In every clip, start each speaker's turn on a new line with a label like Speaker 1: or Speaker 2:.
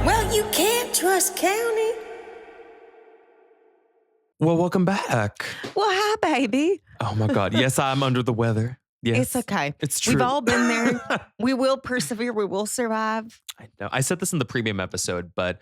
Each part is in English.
Speaker 1: Well, you can't trust County.
Speaker 2: Well, welcome back.
Speaker 3: Well, hi, baby.
Speaker 2: Oh my God. Yes, I'm under the weather. Yes.
Speaker 3: It's okay.
Speaker 2: It's true.
Speaker 3: We've all been there. We will persevere. We will survive.
Speaker 2: I know. I said this in the premium episode, but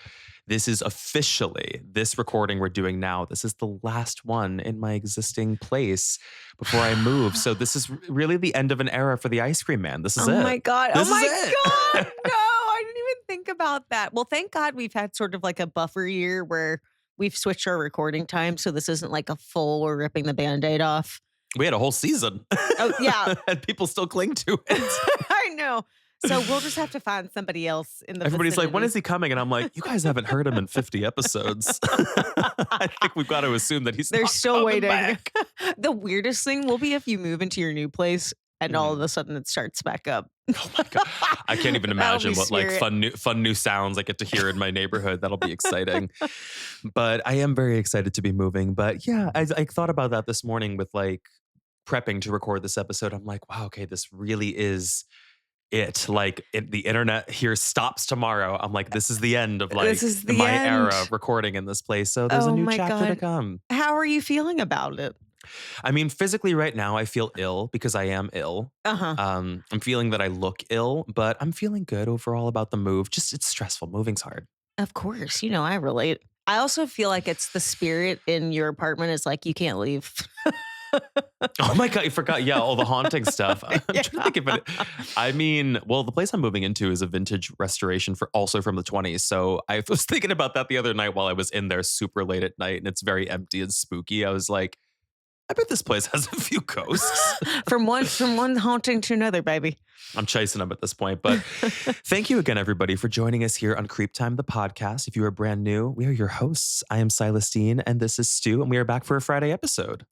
Speaker 2: this is officially, this recording we're doing now, this is the last one in my existing place before I move. So this is really the end of an era for the Ice Cream Man. This is it.
Speaker 3: Oh my God.
Speaker 2: This
Speaker 3: oh my
Speaker 2: is it.
Speaker 3: God. No, I didn't even think about that. Well, thank God we've had sort of like a buffer year where we've switched our recording time. So this isn't like a full, we're ripping the Band-Aid off.
Speaker 2: We had a whole season.
Speaker 3: Oh, yeah.
Speaker 2: And people still cling to it.
Speaker 3: I know. So we'll just have to find somebody else in the
Speaker 2: Everybody's
Speaker 3: vicinity.
Speaker 2: like, when is he coming? And I'm like, you guys haven't heard him in 50 episodes. I think we've got to assume that he's
Speaker 3: They're
Speaker 2: not
Speaker 3: still
Speaker 2: coming
Speaker 3: waiting.
Speaker 2: back.
Speaker 3: The weirdest thing will be if you move into your new place and all of a sudden it starts back up.
Speaker 2: Oh my God. I can't even
Speaker 3: That'll be
Speaker 2: imagine what like
Speaker 3: spirit.
Speaker 2: fun new sounds I get to hear in my neighborhood. That'll be exciting. But I am very excited to be moving. But yeah, I thought about that this morning with like prepping to record this episode. I'm like, wow, okay, this really is it. Like the internet here stops tomorrow. I'm like, this is the end of like
Speaker 3: This is the
Speaker 2: my
Speaker 3: end.
Speaker 2: era of recording in this place. So there's a
Speaker 3: Oh
Speaker 2: new
Speaker 3: my
Speaker 2: chapter to
Speaker 3: God.
Speaker 2: come.
Speaker 3: How are you feeling about it?
Speaker 2: I mean, physically right now I feel ill because I am ill.
Speaker 3: Uh-huh.
Speaker 2: I'm feeling that I look ill, but I'm feeling good overall about the move. Just it's stressful. Moving's hard.
Speaker 3: Of course. You know, I relate. I also feel like it's the spirit in your apartment is like, you can't leave.
Speaker 2: Oh my God, you forgot. Yeah, all the haunting stuff. I'm trying to think of it. I mean, well, the place I'm moving into is a vintage restoration also from the 20s. So I was thinking about that the other night while I was in there super late at night and it's very empty and spooky. I was like, I bet this place has a few ghosts.
Speaker 3: from one haunting to another, baby.
Speaker 2: I'm chasing them at this point. But thank you again, everybody, for joining us here on CreepTime, the podcast. If you are brand new, we are your hosts. I am Silas Dean, and this is Stu, and we are back for a Friday episode.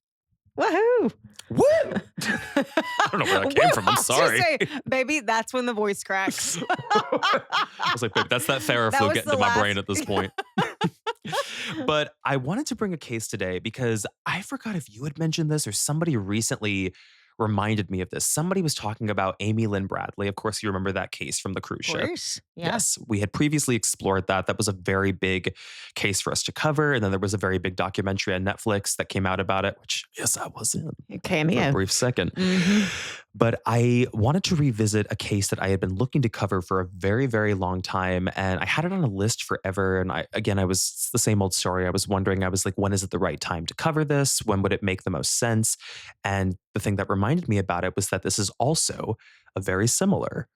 Speaker 3: Woohoo!
Speaker 2: Woo! I don't know where that came from. I'm
Speaker 3: Just
Speaker 2: sorry.
Speaker 3: say, baby, that's when the voice cracks.
Speaker 2: I was like, babe, that's that
Speaker 3: That
Speaker 2: Theraflu
Speaker 3: was
Speaker 2: getting
Speaker 3: the
Speaker 2: to my
Speaker 3: last-
Speaker 2: brain at this point. But I wanted to bring a case today because I forgot if you had mentioned this or somebody recently reminded me of this. Somebody was talking about Amy Lynn Bradley. Of course, you remember that case from the cruise
Speaker 3: Of
Speaker 2: ship.
Speaker 3: course. Yeah.
Speaker 2: Yes, we had previously explored that. That was a very big case for us to cover. And then there was a very big documentary on Netflix that came out about it, which, yes, I was in for a
Speaker 3: Cameo.
Speaker 2: brief second.
Speaker 3: Mhm.
Speaker 2: But I wanted to revisit a case that I had been looking to cover for a very, very long time. And I had it on a list forever. And it's the same old story. I was wondering, I was like, when is it the right time to cover this? When would it make the most sense? And the thing that reminded me about it was that this is also a very similar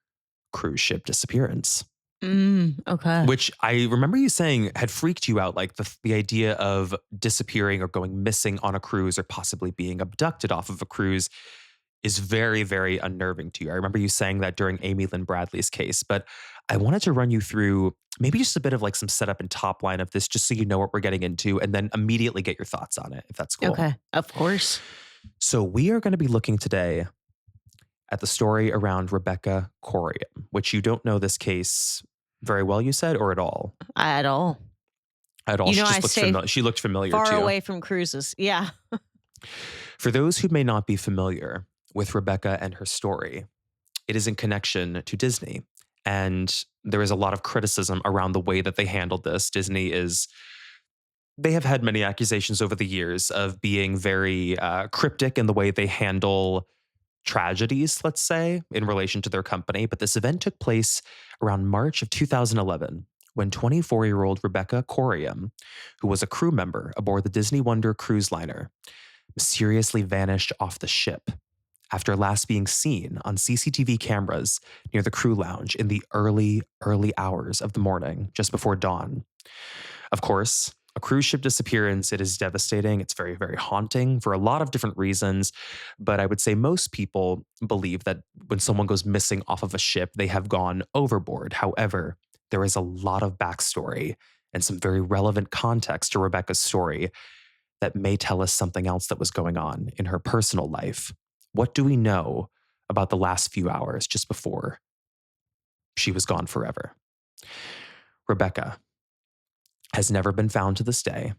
Speaker 2: cruise ship disappearance,
Speaker 3: Okay.
Speaker 2: which I remember you saying had freaked you out, like the idea of disappearing or going missing on a cruise or possibly being abducted off of a cruise is very, very unnerving to you. I remember you saying that during Amy Lynn Bradley's case, but I wanted to run you through maybe just a bit of like some setup and top line of this, just so you know what we're getting into, and then immediately get your thoughts on it, if that's cool.
Speaker 3: Okay. Of course.
Speaker 2: So we are going to be looking today at the story around Rebecca Coriam, which you don't know this case very well, you said, or at all?
Speaker 3: At all.
Speaker 2: At all.
Speaker 3: You
Speaker 2: She
Speaker 3: know,
Speaker 2: just
Speaker 3: I
Speaker 2: looked
Speaker 3: stay
Speaker 2: she looked familiar
Speaker 3: Far
Speaker 2: to you.
Speaker 3: away from cruises. Yeah.
Speaker 2: For those who may not be familiar with Rebecca and her story, it is in connection to Disney. And there is a lot of criticism around the way that they handled this. They have had many accusations over the years of being very cryptic in the way they handle tragedies, let's say, in relation to their company. But this event took place around March of 2011 when 24-year-old Rebecca Coriam, who was a crew member aboard the Disney Wonder cruise liner, mysteriously vanished off the ship after last being seen on CCTV cameras near the crew lounge in the early hours of the morning, just before dawn. Of course, a cruise ship disappearance, it is devastating. It's very, very haunting for a lot of different reasons. But I would say most people believe that when someone goes missing off of a ship, they have gone overboard. However, there is a lot of backstory and some very relevant context to Rebecca's story that may tell us something else that was going on in her personal life. What do we know about the last few hours just before she was gone forever. Rebecca has never been found to this day.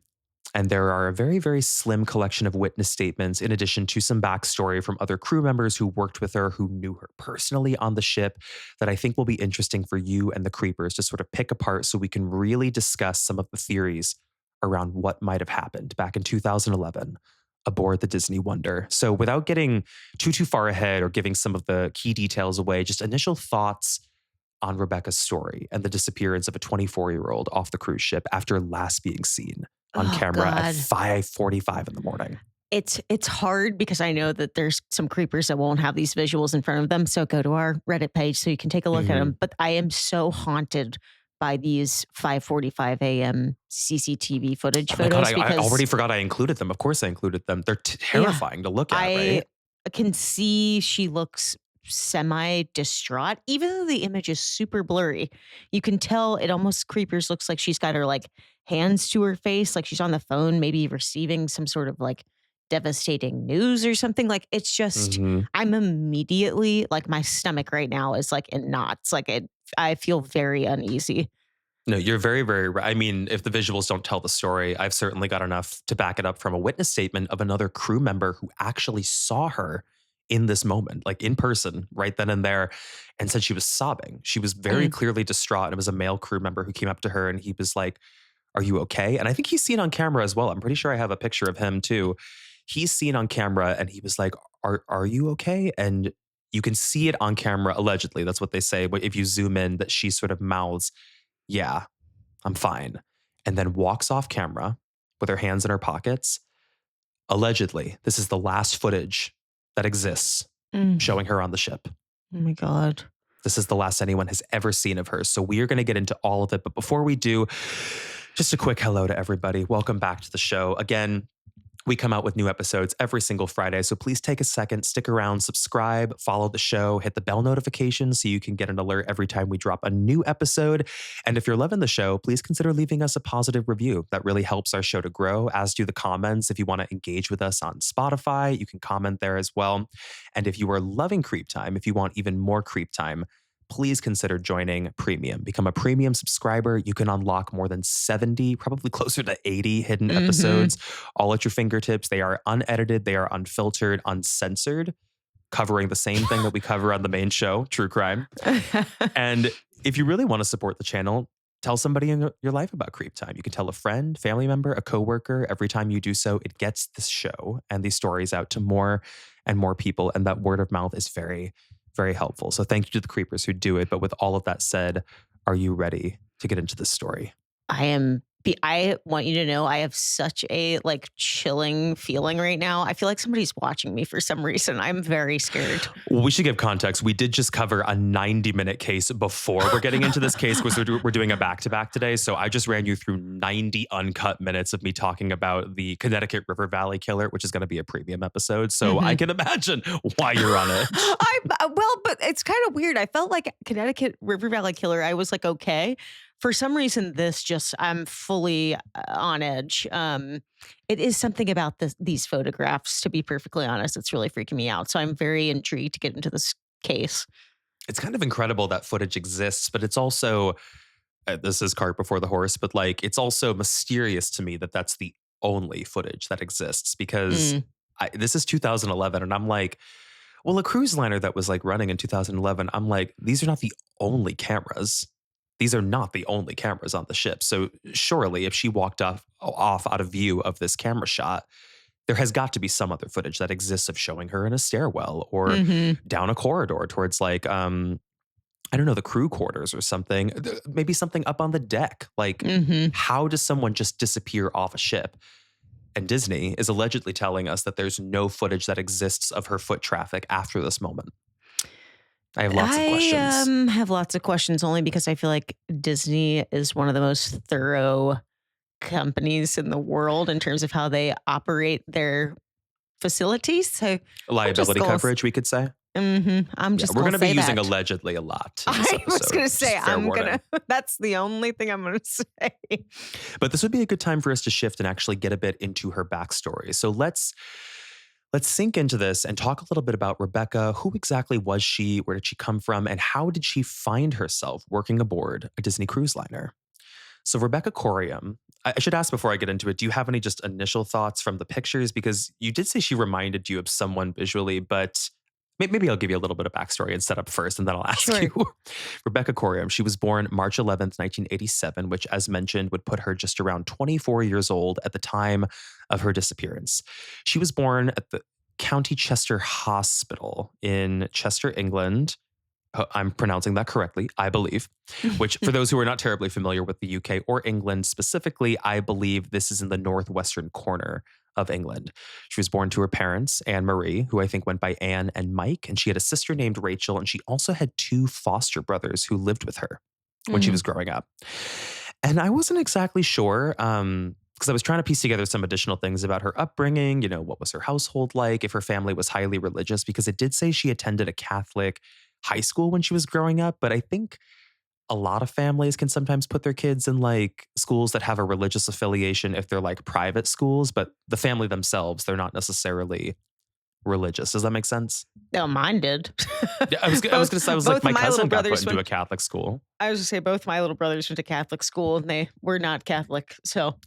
Speaker 2: And there are a very, very slim collection of witness statements, in addition to some backstory from other crew members who worked with her, who knew her personally on the ship, that I think will be interesting for you and the creepers to sort of pick apart so we can really discuss some of the theories around what might have happened back in 2011 aboard the Disney Wonder. So without getting too far ahead or giving some of the key details away, just initial thoughts on Rebecca's story and the disappearance of a 24-year-old off the cruise ship after last being seen on camera at 5:45 in the morning.
Speaker 3: It's hard because I know that there's some creepers that won't have these visuals in front of them. So go to our Reddit page so you can take a look at them. But I am so haunted by these 5:45 a.m. CCTV footage photos.
Speaker 2: I already forgot I included them. Of course I included them. They're terrifying to look at, right?
Speaker 3: I can see she looks semi-distraught, even though the image is super blurry. You can tell it almost creepers looks like she's got her like hands to her face, like she's on the phone, maybe receiving some sort of like devastating news or something. Like it's just, I'm immediately like my stomach right now is like in knots. Like I feel very uneasy.
Speaker 2: No, you're very, very right. I mean, if the visuals don't tell the story, I've certainly got enough to back it up from a witness statement of another crew member who actually saw her in this moment, like in person, right then and there, and said she was sobbing. She was very clearly distraught. And it was a male crew member who came up to her and he was like, "Are you okay?" And I think he's seen on camera as well. I'm pretty sure I have a picture of him too. He's seen on camera and he was like, Are you okay? And you can see it on camera, allegedly. That's what they say. But if you zoom in, that she sort of mouths, "Yeah, I'm fine." And then walks off camera with her hands in her pockets. Allegedly, this is the last footage that exists showing her on the ship.
Speaker 3: Oh my God.
Speaker 2: This is the last anyone has ever seen of her. So we are going to get into all of it. But before we do, just a quick hello to everybody. Welcome back to the show. Again, we come out with new episodes every single Friday, so please take a second, stick around, subscribe, follow the show, hit the bell notification so you can get an alert every time we drop a new episode. And if you're loving the show, please consider leaving us a positive review. That really helps our show to grow, as do the comments. If you want to engage with us on Spotify, you can comment there as well. And if you are loving CreepTime, if you want even more CreepTime, please consider joining Premium. Become a Premium subscriber. You can unlock more than 70, probably closer to 80 hidden episodes, all at your fingertips. They are unedited, they are unfiltered, uncensored, covering the same thing that we cover on the main show, True Crime. And if you really want to support the channel, tell somebody in your life about CreepTime. You can tell a friend, family member, a coworker. Every time you do so, it gets this show and these stories out to more and more people. And that word of mouth is very, very helpful. So thank you to the creepers who do it. But with all of that said, are you ready to get into this story?
Speaker 3: I am. I want you to know I have such a like chilling feeling right now. I feel like somebody's watching me for some reason. I'm very scared.
Speaker 2: Well, we should give context. We did just cover a 90-minute case before we're getting into this case because we're doing a back-to-back today. So I just ran you through 90 uncut minutes of me talking about the Connecticut River Valley Killer, which is going to be a premium episode. So I can imagine why you're on it.
Speaker 3: Well, but it's kind of weird. I felt like Connecticut River Valley Killer, I was like, okay. For some reason, I'm fully on edge. It is something about these photographs, to be perfectly honest. It's really freaking me out. So I'm very intrigued to get into this case.
Speaker 2: It's kind of incredible that footage exists, but it's also, this is cart before the horse, but like, it's also mysterious to me that that's the only footage that exists because this is 2011 and I'm like, well, a cruise liner that was like running in 2011, I'm like, these are not the only cameras. These are not the only cameras on the ship. So surely if she walked off out of view of this camera shot, there has got to be some other footage that exists of showing her in a stairwell or down a corridor towards like, I don't know, the crew quarters or something, maybe something up on the deck. Like how does someone just disappear off a ship? And Disney is allegedly telling us that there's no footage that exists of her foot traffic after this moment. I have lots of questions.
Speaker 3: I have lots of questions only because I feel like Disney is one of the most thorough companies in the world in terms of how they operate their facilities. So
Speaker 2: liability coverage, we could say.
Speaker 3: I'm just
Speaker 2: we're
Speaker 3: going to
Speaker 2: be using allegedly a lot.
Speaker 3: I was going to say, that's the only thing I'm going to say.
Speaker 2: But this would be a good time for us to shift and actually get a bit into her backstory. So let's Let's sink into this and talk a little bit about Rebecca. Who exactly was she? Where did she come from? And how did she find herself working aboard a Disney cruise liner? So, Rebecca Coriam, I should ask before I get into it, do you have any just initial thoughts from the pictures? Because you did say she reminded you of someone visually, but maybe I'll give you a little bit of backstory and setup first, and then I'll ask
Speaker 3: Sure.
Speaker 2: you. Rebecca Coriam, she was born March 11th, 1987, which, as mentioned, would put her just around 24 years old at the time of her disappearance. She was born at the County Chester Hospital in Chester, England. I'm pronouncing that correctly, I believe, which for those who are not terribly familiar with the UK or England specifically, I believe this is in the northwestern corner of England. She was born to her parents, Anne Marie, who I think went by Anne and Mike, and she had a sister named Rachel, and she also had two foster brothers who lived with her when she
Speaker 3: Mhm.
Speaker 2: was growing up. And I wasn't exactly sure, because I was trying to piece together some additional things about her upbringing, what was her household like, if her family was highly religious, because it did say she attended a Catholic high school when she was growing up. But I think a lot of families can sometimes put their kids in like schools that have a religious affiliation if they're like private schools, but the family themselves, they're not necessarily religious. Does that make sense?
Speaker 3: No, mine did.
Speaker 2: Yeah, I was gonna say, I was like,
Speaker 3: Both of
Speaker 2: my
Speaker 3: my little
Speaker 2: cousin got put
Speaker 3: brothers
Speaker 2: into a
Speaker 3: went.
Speaker 2: Catholic school.
Speaker 3: I was gonna say both my little brothers went to Catholic school, and they were not Catholic. So,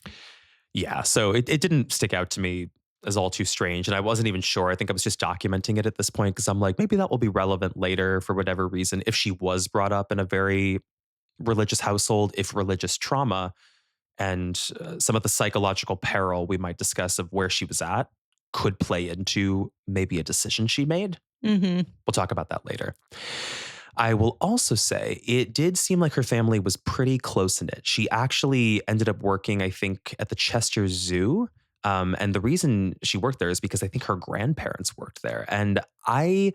Speaker 2: Yeah, so it didn't stick out to me as all too strange. And I wasn't even sure. I think I was just documenting it at this point because I'm like, maybe that will be relevant later for whatever reason. If she was brought up in a very religious household, if religious trauma and some of the psychological peril we might discuss of where she was at could play into maybe a decision she made.
Speaker 3: mhm.
Speaker 2: We'll talk about that later. I will also say it did seem like her family was pretty close knit. She actually ended up working, I think, at the Chester Zoo. And the reason she worked there is because I think her grandparents worked there. And I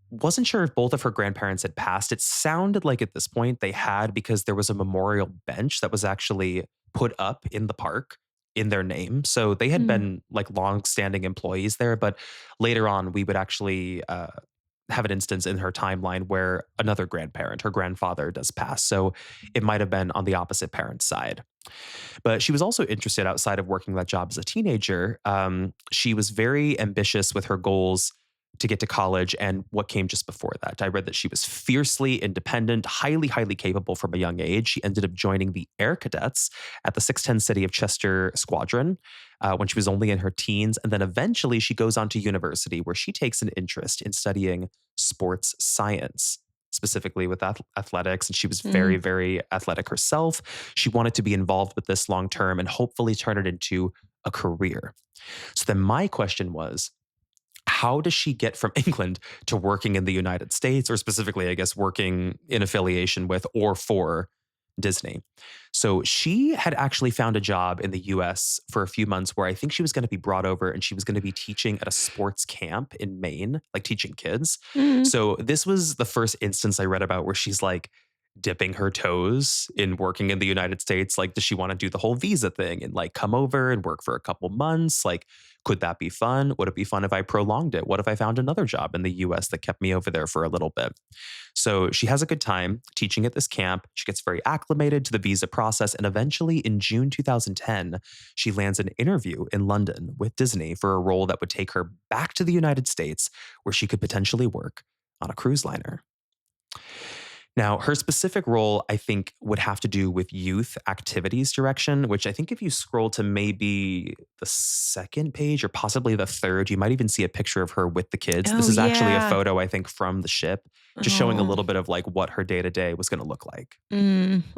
Speaker 2: wasn't sure if both of her grandparents had passed. It sounded like at this point they had because there was a memorial bench that was actually put up in the park in their name. So they had
Speaker 3: Mm.
Speaker 2: been like long-standing employees there. But later on, we would actually have an instance in her timeline where another grandparent, her grandfather, does pass. So it might have been on the opposite parent's side. But she was also interested outside of working that job as a teenager. She was very ambitious with her goals to get to college and what came just before that. I read that she was fiercely independent, highly, highly capable from a young age. She ended up joining the Air Cadets at the 610 City of Chester Squadron when she was only in her teens. And then eventually she goes on to university where she takes an interest in studying sports science, specifically with athletics. And she was very,
Speaker 3: Mm.
Speaker 2: very athletic herself. She wanted to be involved with this long term and hopefully turn it into a career. So then my question was, how does she get from England to working in the United States, or specifically, I guess, working in affiliation with or for Disney? So she had actually found a job in the US for a few months where I think she was going to be brought over and she was going to be teaching at a sports camp in Maine, like teaching kids.
Speaker 3: Mhm.
Speaker 2: So this was the first instance I read about where she's like dipping her toes in working in the United States. Like, does she want to do the whole visa thing and like come over and work for a couple months? Like, could that be fun? Would it be fun if I prolonged it? What if I found another job in the US that kept me over there for a little bit? So she has a good time teaching at this camp. She gets very acclimated to the visa process. And eventually in June 2010, she lands an interview in London with Disney for a role that would take her back to the United States where she could potentially work on a cruise liner. Now, her specific role, I think, would have to do with youth activities direction, which I think if you scroll to maybe the second page or possibly the third, you might even see a picture of her with the kids. This
Speaker 3: Oh,
Speaker 2: is actually a
Speaker 3: yeah.
Speaker 2: photo, I think, from the ship, just showing a
Speaker 3: Oh.
Speaker 2: little bit of like what her day to day was going to look like.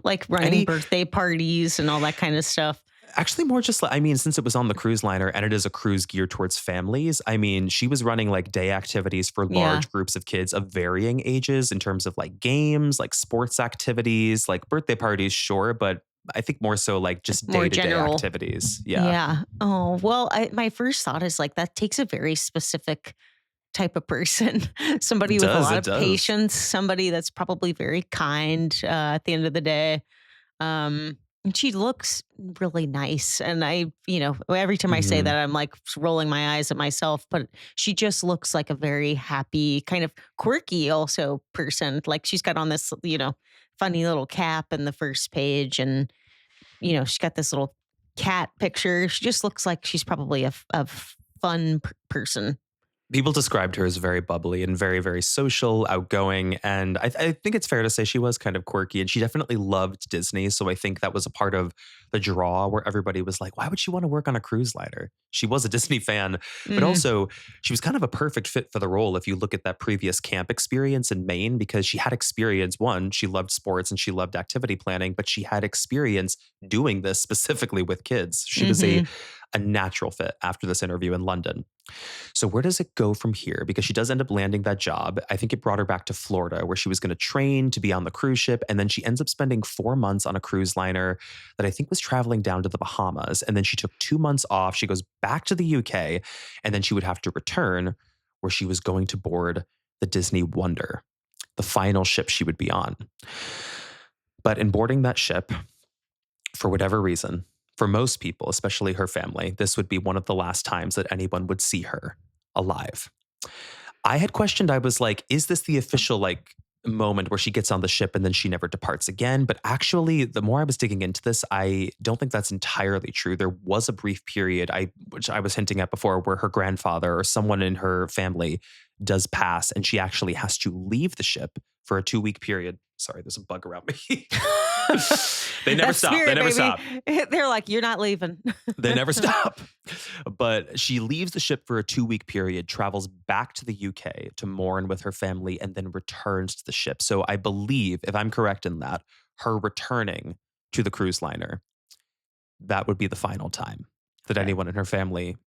Speaker 3: Like running
Speaker 2: Any
Speaker 3: birthday parties and all that kind of stuff.
Speaker 2: Actually, more just like, I mean, since it was on the cruise liner and it is a cruise geared towards families, I mean, she was running like day activities for
Speaker 3: Yeah.
Speaker 2: large groups of kids of varying ages in terms of like games, like sports activities, like birthday parties, sure, but I think more so like just
Speaker 3: More
Speaker 2: day to day
Speaker 3: general.
Speaker 2: activities. Yeah.
Speaker 3: Yeah. Oh, well, my first thought is like that takes a very specific type of person,
Speaker 2: It
Speaker 3: somebody with a
Speaker 2: does.
Speaker 3: lot
Speaker 2: It
Speaker 3: of
Speaker 2: does.
Speaker 3: patience, somebody that's probably very kind at the end of the day. And she looks really nice. And every time I say
Speaker 2: Hmm.
Speaker 3: that, I'm like rolling my eyes at myself, but she just looks like a very happy, kind of quirky also person. Like she's got on this, funny little cap in the first page. And, she's got this little cat picture. She just looks like she's probably a fun person.
Speaker 2: People described her as very bubbly and very, very social, outgoing. And I think it's fair to say she was kind of quirky and she definitely loved Disney. So I think that was a part of the draw where everybody was like, why would she want to work on a cruise liner? She was a Disney fan, but
Speaker 3: Mhm.
Speaker 2: also she was kind of a perfect fit for the role if you look at that previous camp experience in Maine, because she had experience. One, she loved sports and she loved activity planning, but she had experience doing this specifically with kids. She was
Speaker 3: Mhm.
Speaker 2: a natural fit after this interview in London. So where does it go from here? Because she does end up landing that job. I think it brought her back to Florida where she was going to train to be on the cruise ship. And then she ends up spending 4 months on a cruise liner that I think was traveling down to the Bahamas. And then she took 2 months off. She goes back to the UK and then she would have to return where she was going to board the Disney Wonder, the final ship she would be on. But in boarding that ship, for whatever reason, for most people, especially her family, this would be one of the last times that anyone would see her alive. I had questioned, I was like, is this the official like moment where she gets on the ship and then she never departs again? But actually, the more I was digging into this, I don't think that's entirely true. There was a brief period, which I was hinting at before, where her grandfather or someone in her family does pass and she actually has to leave the ship for a 2-week period. Sorry, there's a bug around me. They never
Speaker 3: That
Speaker 2: stop. They
Speaker 3: spirit,
Speaker 2: never
Speaker 3: baby.
Speaker 2: stop.
Speaker 3: They're like, you're not leaving.
Speaker 2: They never stop. But she leaves the ship for a 2-week period, travels back to the UK to mourn with her family, and then returns to the ship. So I believe, if I'm correct in that, her returning to the cruise liner, that would be the final time that
Speaker 3: Okay.
Speaker 2: anyone in her family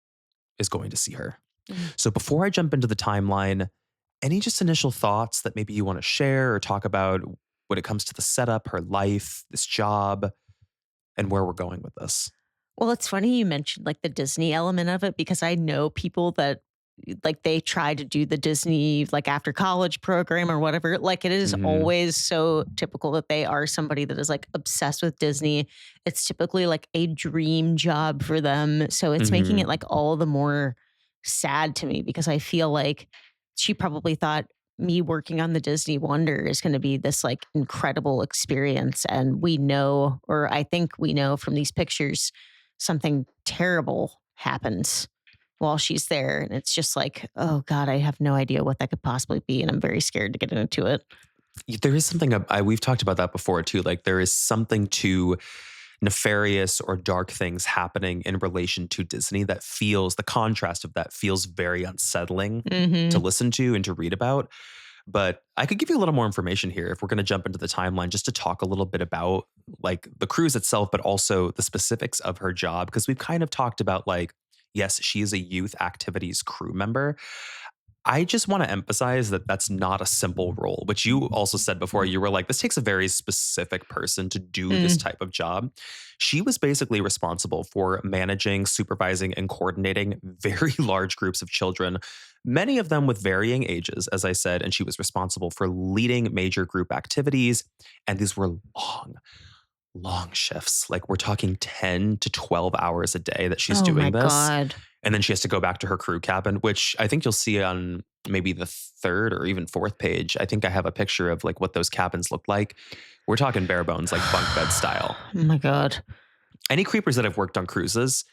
Speaker 2: is going to see her.
Speaker 3: Mhm.
Speaker 2: So before I jump into the timeline, any just initial thoughts that maybe you want to share or talk about when it comes to the setup, her life, this job, and where we're going with this?
Speaker 3: Well, it's funny you mentioned like the Disney element of it because I know people that like they try to do the Disney like after college program or whatever. Like it is
Speaker 2: Mhm.
Speaker 3: always so typical that they are somebody that is like obsessed with Disney. It's typically like a dream job for them. So it's making
Speaker 2: Mhm.
Speaker 3: it like all the more sad to me because I feel like she probably thought me working on the Disney Wonder is going to be this like incredible experience. And we know, or I think we know from these pictures, something terrible happens while she's there. And it's just like, oh God, I have no idea what that could possibly be. And I'm very scared to get into it.
Speaker 2: There is something we've talked about that before too. Like there is something to nefarious or dark things happening in relation to Disney that feels the contrast of that feels very unsettling to
Speaker 3: Hmm.
Speaker 2: listen to and to read about. But I could give you a little more information here if we're going to jump into the timeline just to talk a little bit about like the cruise itself, but also the specifics of her job. Because we've kind of talked about like, yes, she is a youth activities crew member. I just want to emphasize that that's not a simple role, which you also said before. You were like, this takes a very specific person to do this
Speaker 3: Mm.
Speaker 2: type of job. She was basically responsible for managing, supervising, and coordinating very large groups of children, many of them with varying ages, as I said. And she was responsible for leading major group activities. And these were long shifts. Like we're talking 10 to 12 hours a day that she's
Speaker 3: Oh my
Speaker 2: doing this.
Speaker 3: God.
Speaker 2: And then she has to go back to her crew cabin, which I think you'll see on maybe the third or even fourth page. I think I have a picture of like what those cabins look like. We're talking bare bones, like bunk bed style.
Speaker 3: Oh my God.
Speaker 2: Any creepers that have worked on cruises,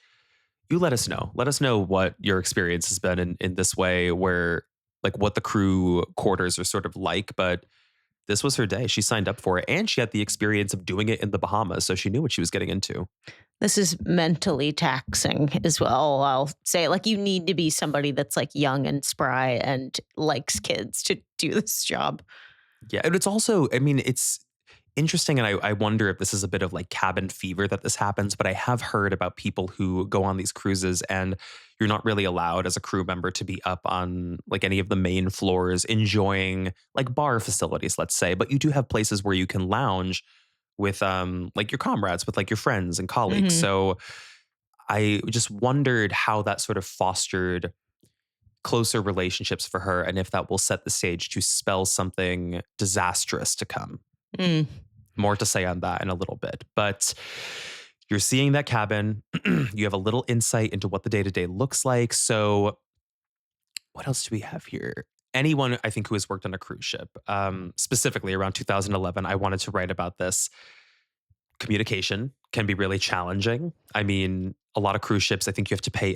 Speaker 2: you let us know. Let us know what your experience has been in this way, where like what the crew quarters are sort of like. But this was her day. She signed up for it and she had the experience of doing it in the Bahamas. So she knew what she was getting into.
Speaker 3: This is mentally taxing as well. I'll say, like, you need to be somebody that's like young and spry and likes kids to do this job.
Speaker 2: Yeah. And it's also, I mean, it's interesting. And I wonder if this is a bit of like cabin fever that this happens, but I have heard about people who go on these cruises and you're not really allowed as a crew member to be up on like any of the main floors enjoying like bar facilities, let's say, but you do have places where you can lounge with like your comrades, with like your friends and colleagues.
Speaker 3: Hmm.
Speaker 2: So I just wondered how that sort of fostered closer relationships for her and if that will set the stage to spell something disastrous to come.
Speaker 3: Mm.
Speaker 2: More to say on that in a little bit. But you're seeing that cabin. You have a little insight into what the day to day looks like. So, what else do we have here? Anyone, I think, who has worked on a cruise ship, specifically around 2011, I wanted to write about this. Communication can be really challenging. I mean, a lot of cruise ships, I think you have to pay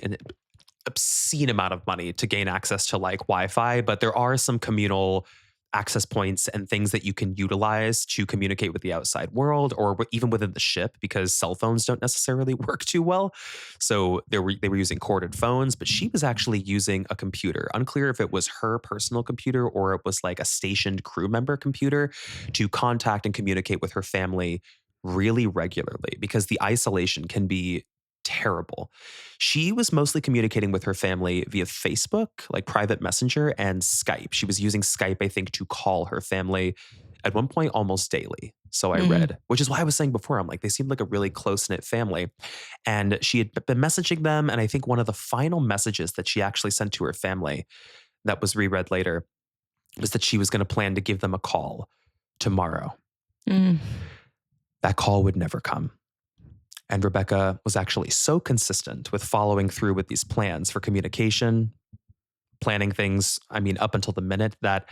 Speaker 2: obscene amount of money to gain access to like Wi-Fi, but there are some communal access points and things that you can utilize to communicate with the outside world or even within the ship because cell phones don't necessarily work too well. So they were using corded phones, but she was actually using a computer. Unclear if it was her personal computer or it was like a stationed crew member computer to contact and communicate with her family really regularly because the isolation can be terrible. She was mostly communicating with her family via Facebook, like private messenger, and Skype. She was using Skype, I think, to call her family at one point almost daily. So I
Speaker 3: Mm.
Speaker 2: read, which is why I was saying before, I'm like, they seemed like a really close knit family. And she had been messaging them. And I think one of the final messages that she actually sent to her family that was reread later was that she was going to plan to give them a call tomorrow.
Speaker 3: Mm.
Speaker 2: That call would never come. And Rebecca was actually so consistent with following through with these plans for communication, planning things, I mean, up until the minute that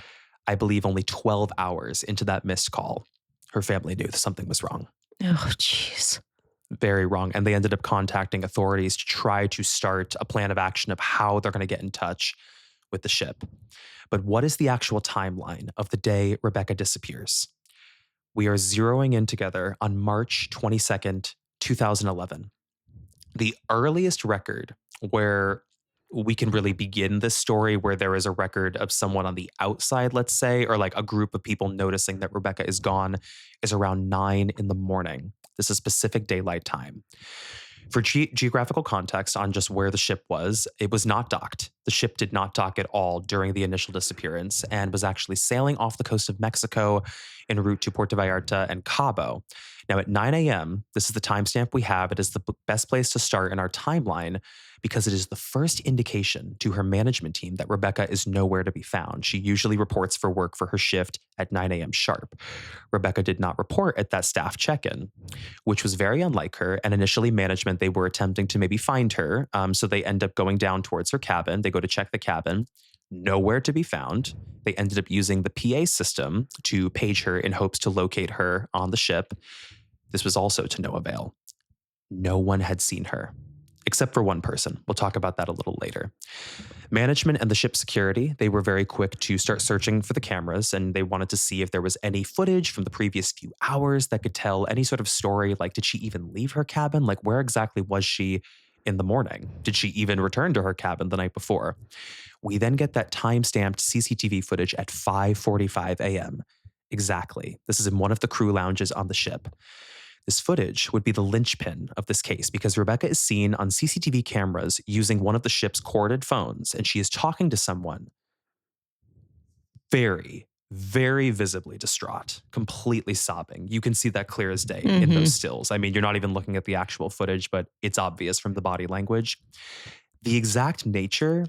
Speaker 2: I believe only 12 hours into that missed call, her family knew that something was wrong,
Speaker 3: Oh, jeez.
Speaker 2: very wrong. And they ended up contacting authorities to try to start a plan of action of how they're going to get in touch with the ship. But what is the actual timeline of the day Rebecca disappears? We are zeroing in together on March 22nd, 2011. The earliest record where we can really begin this story, where there is a record of someone on the outside, let's say, or like a group of people noticing that Rebecca is gone, is around 9 in the morning. This is Pacific Daylight Time. For geographical context on just where the ship was, it was not docked. The ship did not dock at all during the initial disappearance and was actually sailing off the coast of Mexico en route to Puerto Vallarta and Cabo. Now, at 9 a.m., this is the timestamp we have. It is the best place to start in our timeline because it is the first indication to her management team that Rebecca is nowhere to be found. She usually reports for work for her shift at 9 a.m. sharp. Rebecca did not report at that staff check-in, which was very unlike her. And initially, management, they were attempting to maybe find her. So they end up going down towards her cabin. They go to check the cabin. Nowhere to be found. They ended up using the PA system to page her in hopes to locate her on the ship. This was also to no avail. No one had seen her, except for one person. We'll talk about that a little later. Management and the ship's security, they were very quick to start searching for the cameras, and they wanted to see if there was any footage from the previous few hours that could tell any sort of story. Like, did she even leave her cabin? Like, where exactly was she in the morning? Did she even return to her cabin the night before? We then get that time-stamped CCTV footage at 5:45 a.m. Exactly. This is in one of the crew lounges on the ship. This footage would be the linchpin of this case because Rebecca is seen on CCTV cameras using one of the ship's corded phones, and she is talking to someone very, very visibly distraught, completely sobbing. You can see that clear as day in those stills. I mean, you're not even looking at the actual footage, but it's obvious from the body language. The exact nature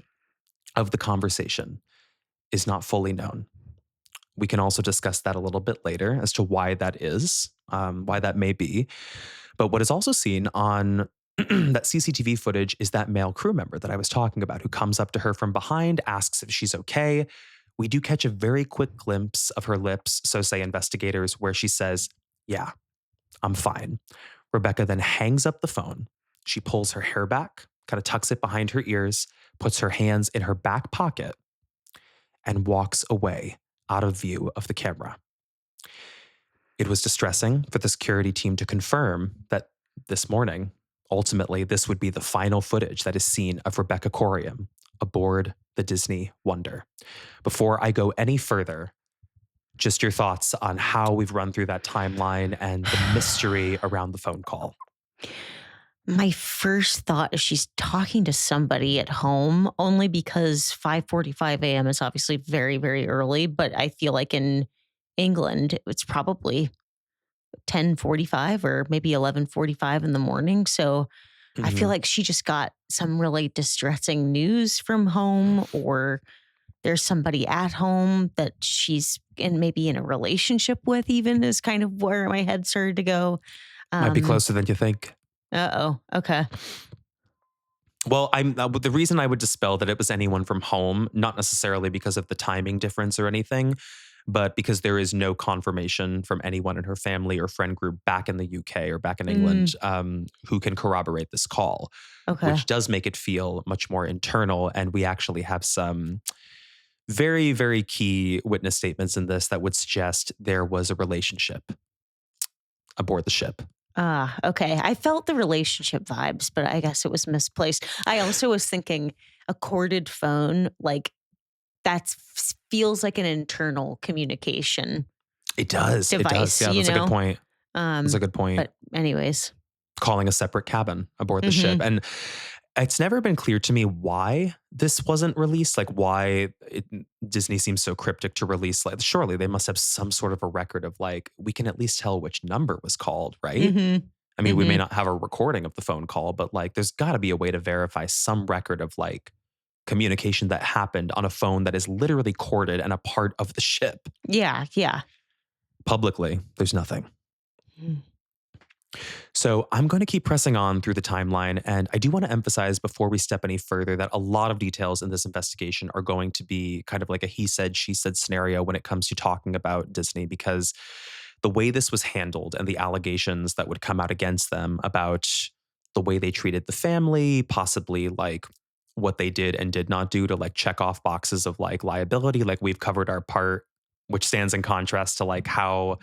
Speaker 2: of the conversation is not fully known. We can also discuss that a little bit later as to why that is, why that may be. But what is also seen on that CCTV footage is that male crew member that I was talking about who comes up to her from behind, asks if she's okay. We do catch a very quick glimpse of her lips, so say investigators, where she says, "Yeah, I'm fine." Rebecca then hangs up the phone. She pulls her hair back, kind of tucks it behind her ears, puts her hands in her back pocket, and walks away out of view of the camera. It was distressing for the security team to confirm that this morning, ultimately, this would be the final footage that is seen of Rebecca Coriam aboard the Disney Wonder. Before I go any further, just your thoughts on how we've run through that timeline and the mystery around the phone call.
Speaker 3: My first thought is she's talking to somebody at home only because 5:45 a.m. is obviously very, very early. But I feel like in England, it's probably 10:45 or maybe 11:45 in the morning. So I feel like she just got some really distressing news from home, or there's somebody at home that she's maybe in a relationship with, even is kind of where my head started to go.
Speaker 2: Might be closer than you think.
Speaker 3: Uh-oh. Okay.
Speaker 2: Well, the reason I would dispel that it was anyone from home, not necessarily because of the timing difference or anything, But because there is no confirmation from anyone in her family or friend group back in the UK or back in
Speaker 3: Mm,
Speaker 2: England who can corroborate this call,
Speaker 3: okay.
Speaker 2: which does make it feel much more internal. And we actually have some very, very key witness statements in this that would suggest there was a relationship aboard the ship.
Speaker 3: Ah, okay. I felt the relationship vibes, but I guess it was misplaced. I also was thinking a corded phone, like that feels like an internal communication
Speaker 2: It does. It does.
Speaker 3: device,
Speaker 2: Yeah,
Speaker 3: you
Speaker 2: that's a good
Speaker 3: know?
Speaker 2: point. That's a good point.
Speaker 3: But anyways.
Speaker 2: Calling a separate cabin aboard the ship.
Speaker 3: Hmm.
Speaker 2: And it's never been clear to me why this wasn't released, like Disney seems so cryptic to release. Like, surely they must have some sort of a record of like, we can at least tell which number was called, right?
Speaker 3: Hmm.
Speaker 2: I mean, we may
Speaker 3: Hmm.
Speaker 2: not have a recording of the phone call, but like, there's got to be a way to verify some record of like communication that happened on a phone that is literally corded and a part of the ship.
Speaker 3: Yeah, yeah.
Speaker 2: Publicly, there's nothing.
Speaker 3: Mm.
Speaker 2: So I'm going to keep pressing on through the timeline. And I do want to emphasize before we step any further that a lot of details in this investigation are going to be kind of like a he said, she said scenario when it comes to talking about Disney, because the way this was handled and the allegations that would come out against them about the way they treated the family, possibly like what they did and did not do to like check off boxes of like liability, like we've covered our part, which stands in contrast to like how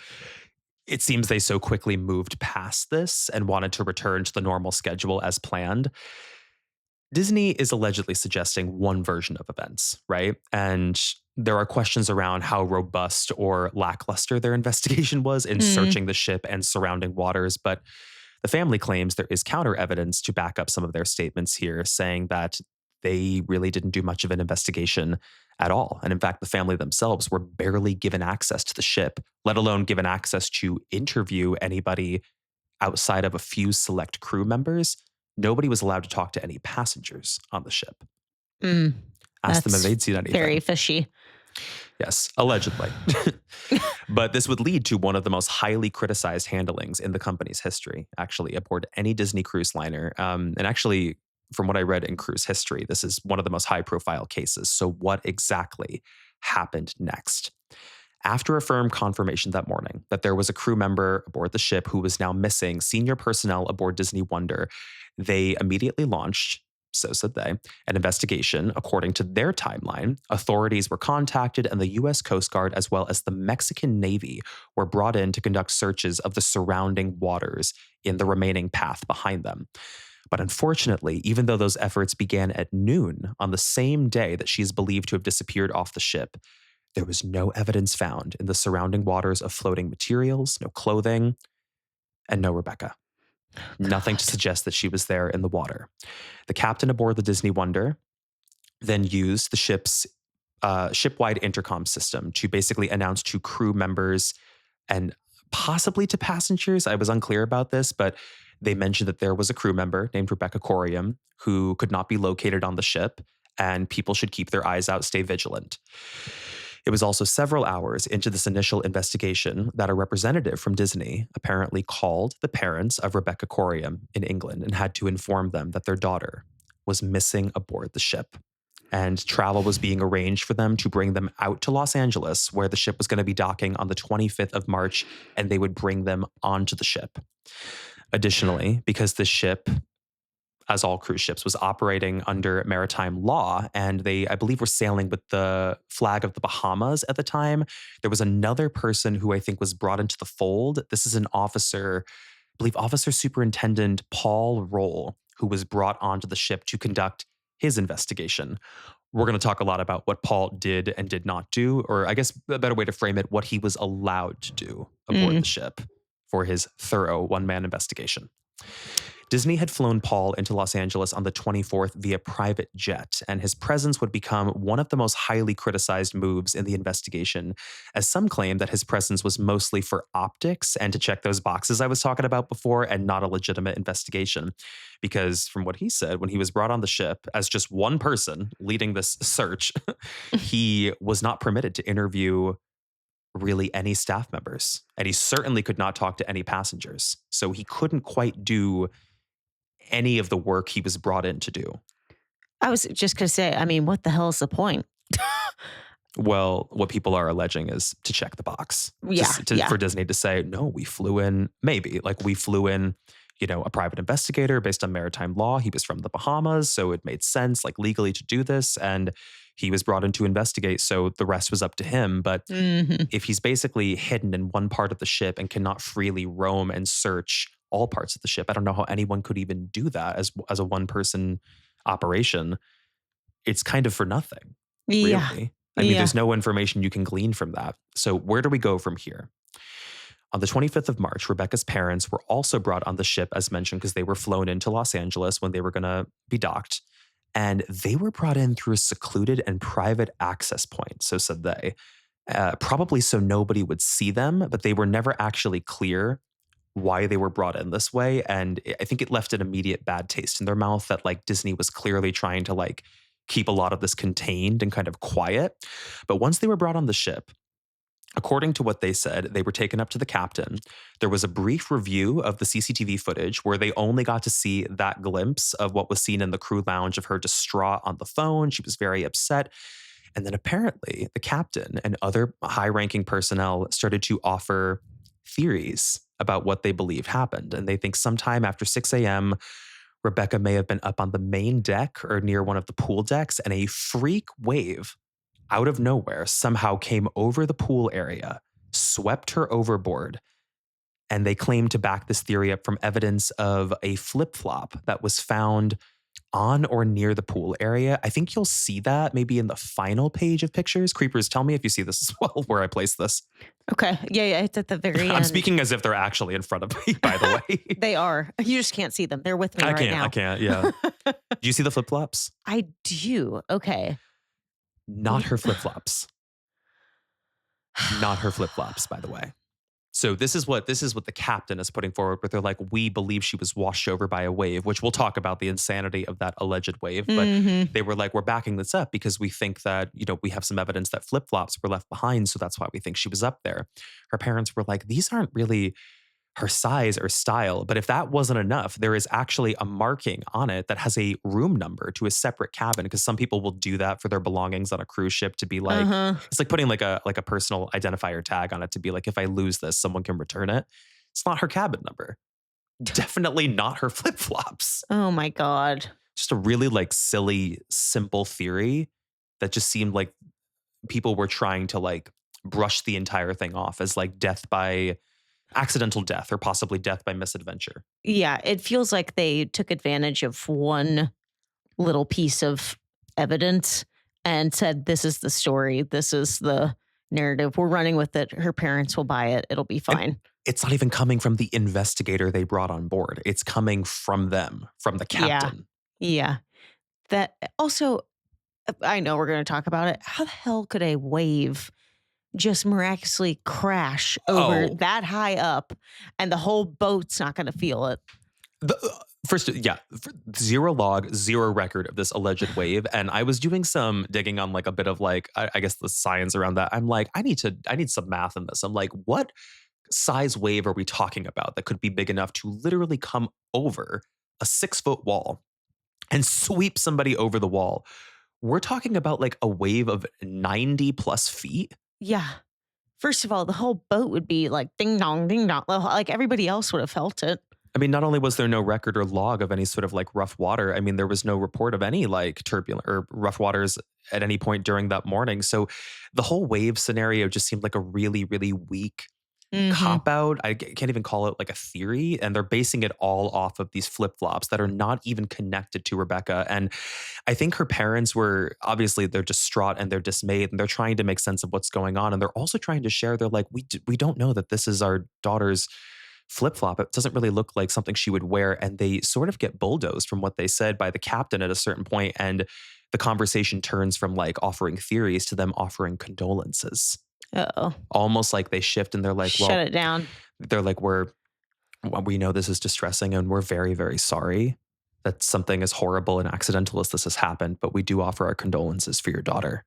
Speaker 2: it seems they so quickly moved past this and wanted to return to the normal schedule as planned. Disney is allegedly suggesting one version of events, right? And there are questions around how robust or lackluster their investigation was in
Speaker 3: Mm.
Speaker 2: searching the ship and surrounding waters. But the family claims there is counter evidence to back up some of their statements here, saying that they really didn't do much of an investigation at all. And in fact, the family themselves were barely given access to the ship, let alone given access to interview anybody outside of a few select crew members. Nobody was allowed to talk to any passengers on the ship.
Speaker 3: Mm.
Speaker 2: Ask them if
Speaker 3: That's
Speaker 2: they'd seen anything.
Speaker 3: very fishy.
Speaker 2: Yes, allegedly. But this would lead to one of the most highly criticized handlings in the company's history, actually, aboard any Disney cruise liner. And actually, from what I read in cruise history, this is one of the most high profile cases. So, what exactly happened next? After a firm confirmation that morning that there was a crew member aboard the ship who was now missing senior personnel aboard Disney Wonder, they immediately launched, so said they, an investigation. According to their timeline, authorities were contacted and the U.S. Coast Guard as well as the Mexican Navy were brought in to conduct searches of the surrounding waters in the remaining path behind them. But unfortunately, even though those efforts began at noon on the same day that she is believed to have disappeared off the ship, there was no evidence found in the surrounding waters of floating materials, no clothing, and no Rebecca. Nothing to
Speaker 3: God.
Speaker 2: suggest that she was there in the water. The captain aboard the Disney Wonder then used the ship's ship-wide intercom system to basically announce to crew members and possibly to passengers. I was unclear about this, but they mentioned that there was a crew member named Rebecca Coriam who could not be located on the ship, and people should keep their eyes out, stay vigilant. It was also several hours into this initial investigation that a representative from Disney apparently called the parents of Rebecca Coriam in England and had to inform them that their daughter was missing aboard the ship. And travel was being arranged for them to bring them out to Los Angeles, where the ship was going to be docking on the 25th of March, and they would bring them onto the ship. Additionally, because the ship, as all cruise ships, was operating under maritime law, and they, I believe, were sailing with the flag of the Bahamas at the time, there was another person who I think was brought into the fold. This is an officer, I believe Officer Superintendent Paul Roll, who was brought onto the ship to conduct his investigation. We're going to talk a lot about what Paul did and did not do, or I guess a better way to frame it, what he was allowed to do aboard the ship for his thorough one-man investigation. Disney had flown Paul into Los Angeles on the 24th via private jet, and his presence would become one of the most highly criticized moves in the investigation, as some claim that his presence was mostly for optics and to check those boxes I was talking about before and not a legitimate investigation. Because from what he said, when he was brought on the ship as just one person leading this search, he was not permitted to interview really any staff members, and he certainly could not talk to any passengers. So he couldn't quite do any of the work he was brought in to do.
Speaker 3: I was just going to say, I mean, what the hell is the point?
Speaker 2: Well, what people are alleging is to check the box,
Speaker 3: Yeah, yeah.
Speaker 2: for Disney to say, no, we flew in, maybe like we flew in, a private investigator based on maritime law. He was from the Bahamas, so it made sense, like legally, to do this. And he was brought in to investigate. So the rest was up to him. But
Speaker 3: Mhm.
Speaker 2: if he's basically hidden in one part of the ship and cannot freely roam and search all parts of the ship, I don't know how anyone could even do that as a one person operation. It's kind of for nothing,
Speaker 3: Yeah,
Speaker 2: really. I mean,
Speaker 3: yeah.
Speaker 2: there's no information you can glean from that. So where do we go from here? On the 25th of March, Rebecca's parents were also brought on the ship, as mentioned, because they were flown into Los Angeles when they were going to be docked. And they were brought in through a secluded and private access point, so said they. Probably so nobody would see them, but they were never actually clear why they were brought in this way. And I think it left an immediate bad taste in their mouth that like Disney was clearly trying to like keep a lot of this contained and kind of quiet. But once they were brought on the ship, according to what they said, they were taken up to the captain. There was a brief review of the CCTV footage where they only got to see that glimpse of what was seen in the crew lounge of her distraught on the phone. She was very upset. And then apparently the captain and other high ranking personnel started to offer theories about what they believe happened. And they think sometime after 6 a.m., Rebecca may have been up on the main deck or near one of the pool decks, and a freak wave out of nowhere somehow came over the pool area, swept her overboard. And they claim to back this theory up from evidence of a flip flop that was found on or near the pool area. I think you'll see that maybe in the final page of pictures. Creepers, tell me if you see this as well, where I place this.
Speaker 3: Okay. Yeah, yeah. It's at the very end.
Speaker 2: I'm speaking as if they're actually in front of me, by the way.
Speaker 3: They are. You just can't see them. They're with me right now.
Speaker 2: I can't, yeah. Do you see the flip flops?
Speaker 3: I do. Okay.
Speaker 2: Not her flip flops. Not her flip flops, by the way. So this is what the captain is putting forward, where they're like, we believe she was washed over by a wave, which we'll talk about the insanity of that alleged wave. But
Speaker 3: Mhm.
Speaker 2: they were like, we're backing this up because we think that, we have some evidence that flip-flops were left behind. So that's why we think she was up there. Her parents were like, these aren't really her size or style. But if that wasn't enough, there is actually a marking on it that has a room number to a separate cabin, because some people will do that for their belongings on a cruise ship to be like,
Speaker 3: Uh-huh.
Speaker 2: it's like putting like a personal identifier tag on it to be like, if I lose this, someone can return it. It's not her cabin number. Definitely not her flip-flops.
Speaker 3: Oh my God.
Speaker 2: Just a really like silly, simple theory that just seemed like people were trying to like brush the entire thing off as like death by accidental death or possibly death by misadventure.
Speaker 3: Yeah, it feels like they took advantage of one little piece of evidence and said, this is the story. This is the narrative. We're running with it. Her parents will buy it. It'll be fine.
Speaker 2: It's not even coming from the investigator they brought on board. It's coming from them, from the captain.
Speaker 3: Yeah. That also, I know we're going to talk about it. How the hell could a wave just miraculously crash over that high up and the whole boat's not going to feel it?
Speaker 2: Zero log, zero record of this alleged wave. And I was doing some digging on like a bit of like, I guess the science around that. I'm like, I need some math in this. I'm like, what size wave are we talking about that could be big enough to literally come over a 6-foot wall and sweep somebody over the wall? We're talking about like a wave of 90 plus feet.
Speaker 3: Yeah. First of all, the whole boat would be like ding dong, ding dong. Like everybody else would have felt it.
Speaker 2: I mean, not only was there no record or log of any sort of like rough water, I mean, there was no report of any like turbulent or rough waters at any point during that morning. So the whole wave scenario just seemed like a really, really weak cop out. I can't even call it like a theory. And they're basing it all off of these flip flops that are not even connected to Rebecca. And I think her parents were obviously, they're distraught and they're dismayed and they're trying to make sense of what's going on. And they're also trying to share, they're like, we don't know that this is our daughter's flip flop. It doesn't really look like something she would wear. And they sort of get bulldozed from what they said by the captain at a certain point. And the conversation turns from like offering theories to them offering condolences.
Speaker 3: Uh-oh.
Speaker 2: Almost like they shift and they're like, well,
Speaker 3: shut it down.
Speaker 2: They're like, we know this is distressing and we're very, very sorry that something as horrible and accidental as this has happened, but we do offer our condolences for your daughter.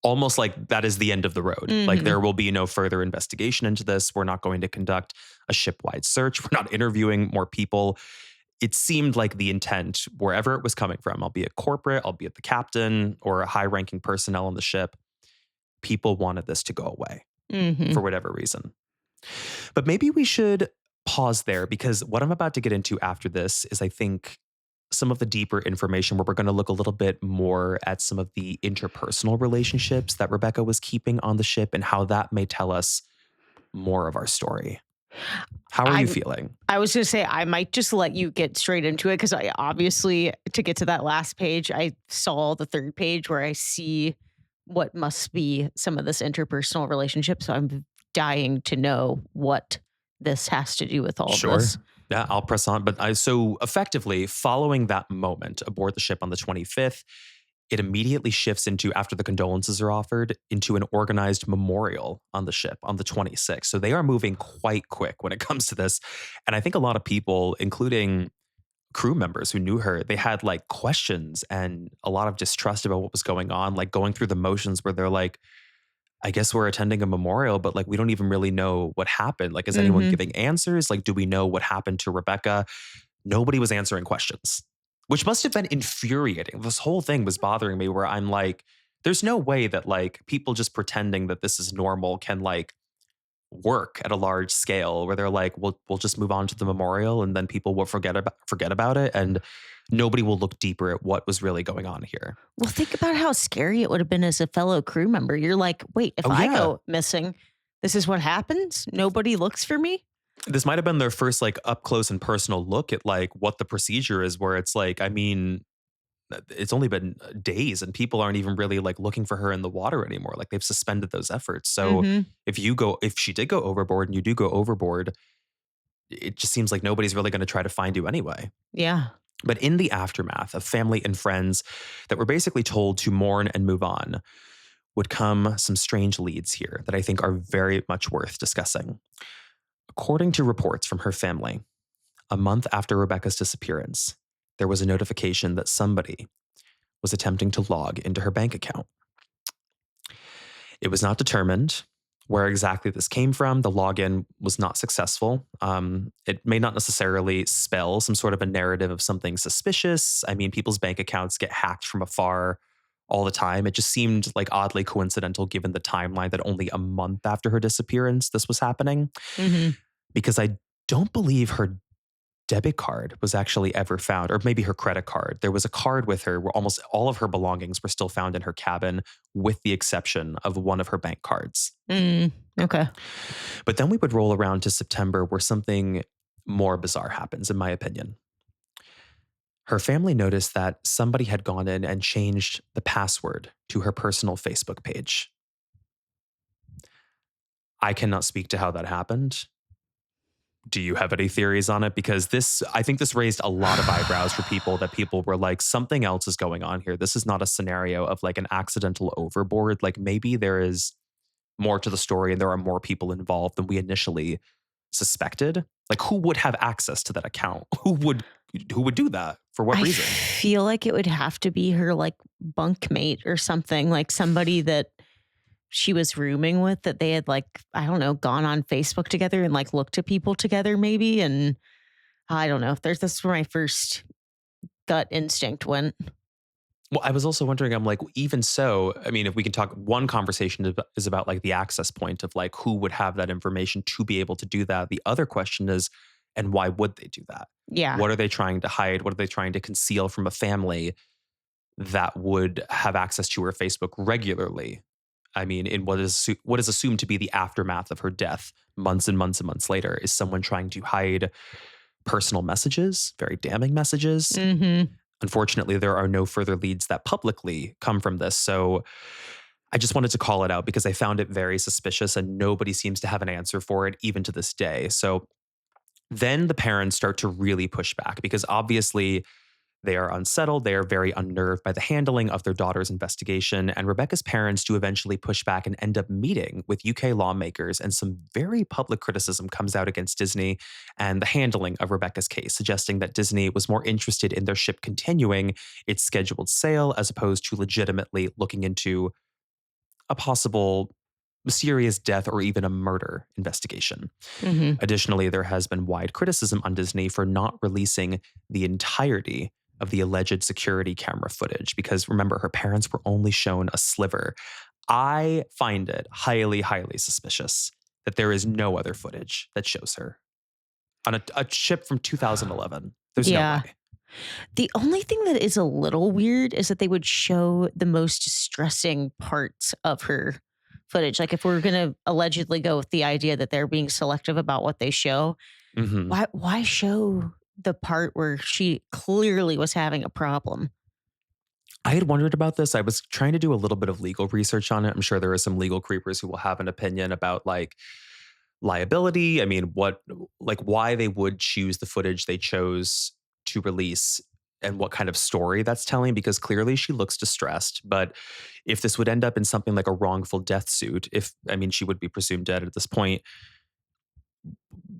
Speaker 2: Almost like that is the end of the road. Like there will be no further investigation into this. We're not going to conduct a ship-wide search. We're not interviewing more people. It seemed like the intent, wherever it was coming from, albeit corporate, albeit the captain or a high-ranking personnel on the ship, people wanted this to go away
Speaker 3: Hmm.
Speaker 2: for whatever reason. But maybe we should pause there, because what I'm about to get into after this is, I think, some of the deeper information where we're going to look a little bit more at some of the interpersonal relationships that Rebecca was keeping on the ship and how that may tell us more of our story. How are you
Speaker 3: I
Speaker 2: feeling?
Speaker 3: I was gonna say I might just let you get straight into it because I obviously, to get to that last page, I saw the third page where I see what must be some of this interpersonal relationship. So I'm dying to know what this has to do with all of
Speaker 2: Sure.
Speaker 3: this.
Speaker 2: Yeah, I'll press on. But so effectively, following that moment aboard the ship on the 25th, it immediately shifts into, after the condolences are offered, into an organized memorial on the ship on the 26th. So they are moving quite quick when it comes to this. And I think a lot of people, including crew members who knew her, they had like questions and a lot of distrust about what was going on, like going through the motions where they're like, I guess we're attending a memorial, but like we don't even really know what happened. Like, is anyone
Speaker 3: Hmm.
Speaker 2: giving answers? Like, do we know what happened to Rebecca? Nobody was answering questions, which must have been infuriating. This whole thing was bothering me, where I'm like, there's no way that like people just pretending that this is normal can like work at a large scale, where they're like, we'll just move on to the memorial and then people will forget about it, and nobody will look deeper at what was really going on here.
Speaker 3: Well, think about how scary it would have been as a fellow crew member. You're like, wait, if
Speaker 2: Oh
Speaker 3: I
Speaker 2: yeah.
Speaker 3: go missing, this is what happens? Nobody looks for me?
Speaker 2: This might have been their first like up close and personal look at like what the procedure is, where it's like, I mean, it's only been days and people aren't even really like looking for her in the water anymore. Like they've suspended those efforts. So
Speaker 3: Hmm.
Speaker 2: if she did go overboard and you do go overboard, it just seems like nobody's really going to try to find you anyway.
Speaker 3: Yeah.
Speaker 2: But in the aftermath of family and friends that were basically told to mourn and move on, would come some strange leads here that I think are very much worth discussing. According to reports from her family, a month after Rebecca's disappearance, there was a notification that somebody was attempting to log into her bank account. It was not determined where exactly this came from. The login was not successful. It may not necessarily spell some sort of a narrative of something suspicious. I mean, people's bank accounts get hacked from afar all the time. It just seemed like oddly coincidental given the timeline that only a month after her disappearance this was happening.
Speaker 3: Hmm.
Speaker 2: Because I don't believe her debit card was actually ever found, or maybe her credit card. There was a card with her where almost all of her belongings were still found in her cabin, with the exception of one of her bank cards.
Speaker 3: Okay.
Speaker 2: But then we would roll around to September, where something more bizarre happens, in my opinion. Her family noticed that somebody had gone in and changed the password to her personal Facebook page. I cannot speak to how that happened. Do you have any theories on it? Because I think this raised a lot of eyebrows for people, that people were like, something else is going on here. This is not a scenario of like an accidental overboard. Like maybe there is more to the story and there are more people involved than we initially suspected. Like who would have access to that account? Who would do that? For what
Speaker 3: I
Speaker 2: reason?
Speaker 3: feel like it would have to be her like bunkmate or something, like somebody that she was rooming with, that they had like, I don't know, gone on Facebook together and like looked at people together maybe. And I don't know. That's where my first gut instinct went.
Speaker 2: Well, I was also wondering, I'm like, even so, I mean, if we can talk, one conversation is about like the access point of like who would have that information to be able to do that. The other question is, and why would they do that?
Speaker 3: Yeah.
Speaker 2: What are they trying to hide? What are they trying to conceal from a family that would have access to her Facebook regularly? I mean, in what is assumed to be the aftermath of her death, months and months and months later, is someone trying to hide personal messages, very damning messages.
Speaker 3: Hmm.
Speaker 2: Unfortunately, there are no further leads that publicly come from this. So I just wanted to call it out because I found it very suspicious and nobody seems to have an answer for it, even to this day. So then the parents start to really push back, because obviously they are unsettled. They are very unnerved by the handling of their daughter's investigation. And Rebecca's parents do eventually push back and end up meeting with UK lawmakers. And some very public criticism comes out against Disney and the handling of Rebecca's case, suggesting that Disney was more interested in their ship continuing its scheduled sail as opposed to legitimately looking into a possible mysterious death or even a murder investigation.
Speaker 3: Hmm.
Speaker 2: Additionally, there has been wide criticism on Disney for not releasing the entirety of the alleged security camera footage, because remember, her parents were only shown a sliver. I find it highly, highly suspicious that there is no other footage that shows her on a ship from 2011. There's no
Speaker 3: Yeah.
Speaker 2: way.
Speaker 3: The only thing that is a little weird is that they would show the most distressing parts of her footage. Like if we're going to allegedly go with the idea that they're being selective about what they show,
Speaker 2: Mhm.
Speaker 3: why show the part where she clearly was having a problem?
Speaker 2: I had wondered about this. I was trying to do a little bit of legal research on it. I'm sure there are some legal creepers who will have an opinion about like liability. I mean, why they would choose the footage they chose to release and what kind of story that's telling, because clearly she looks distressed. But if this would end up in something like a wrongful death suit, I mean, she would be presumed dead at this point.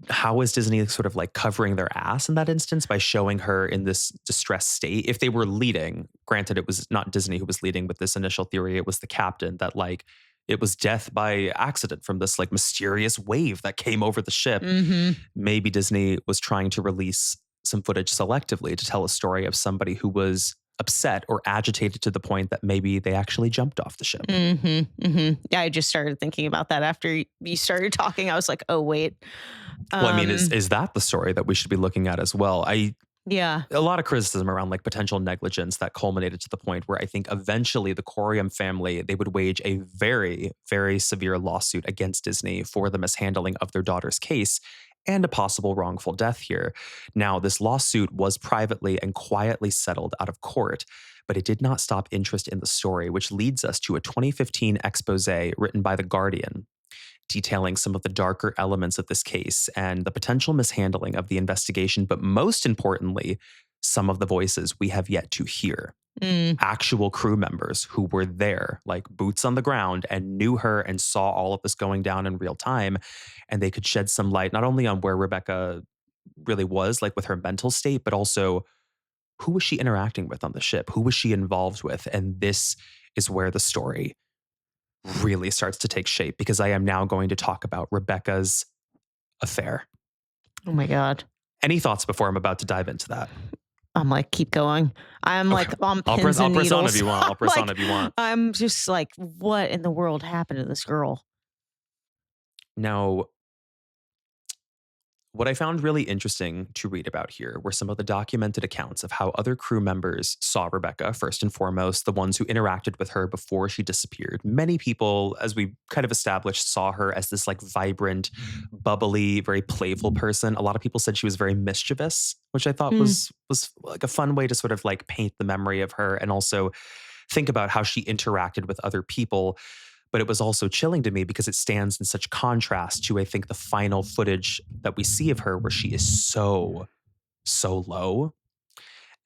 Speaker 2: How is Disney sort of like covering their ass in that instance by showing her in this distressed state? If they were leading, granted, it was not Disney who was leading with this initial theory, it was the captain that like it was death by accident from this like mysterious wave that came over the ship.
Speaker 3: Mm-hmm.
Speaker 2: Maybe Disney was trying to release some footage selectively to tell a story of somebody who was upset or agitated to the point that maybe they actually jumped off the ship.
Speaker 3: Mm-hmm. Mm-hmm. Yeah, I just started thinking about that after you started talking. I was like, oh wait.
Speaker 2: Well, I mean, is that the story that we should be looking at as well?
Speaker 3: Yeah.
Speaker 2: A lot of criticism around like potential negligence that culminated to the point where I think eventually the Coriam family, they would wage a very, very severe lawsuit against Disney for the mishandling of their daughter's case and a possible wrongful death here. Now, this lawsuit was privately and quietly settled out of court, but it did not stop interest in the story, which leads us to a 2015 expose written by The Guardian detailing some of the darker elements of this case and the potential mishandling of the investigation, but most importantly, some of the voices we have yet to hear.
Speaker 3: Mm.
Speaker 2: Actual crew members who were there, like boots on the ground, and knew her and saw all of this going down in real time. And they could shed some light not only on where Rebecca really was, like with her mental state, but also who was she interacting with on the ship? Who was she involved with? And this is where the story really starts to take shape, because I am now going to talk about Rebecca's affair.
Speaker 3: Oh my God.
Speaker 2: Any thoughts before I'm about to dive into that?
Speaker 3: I'm like, keep going. I'm
Speaker 2: Okay.
Speaker 3: like on
Speaker 2: I'll
Speaker 3: pins
Speaker 2: press
Speaker 3: and
Speaker 2: on
Speaker 3: needles.
Speaker 2: if you want. I'll press on if you want.
Speaker 3: I'm just like, what in the world happened to this girl?
Speaker 2: Now, what I found really interesting to read about here were some of the documented accounts of how other crew members saw Rebecca, first and foremost, the ones who interacted with her before she disappeared. Many people, as we kind of established, saw her as this like vibrant, bubbly, very playful person. A lot of people said she was very mischievous, which I thought was like a fun way to sort of like paint the memory of her and also think about how she interacted with other people. But it was also chilling to me because it stands in such contrast to, I think, the final footage that we see of her where she is so, so low.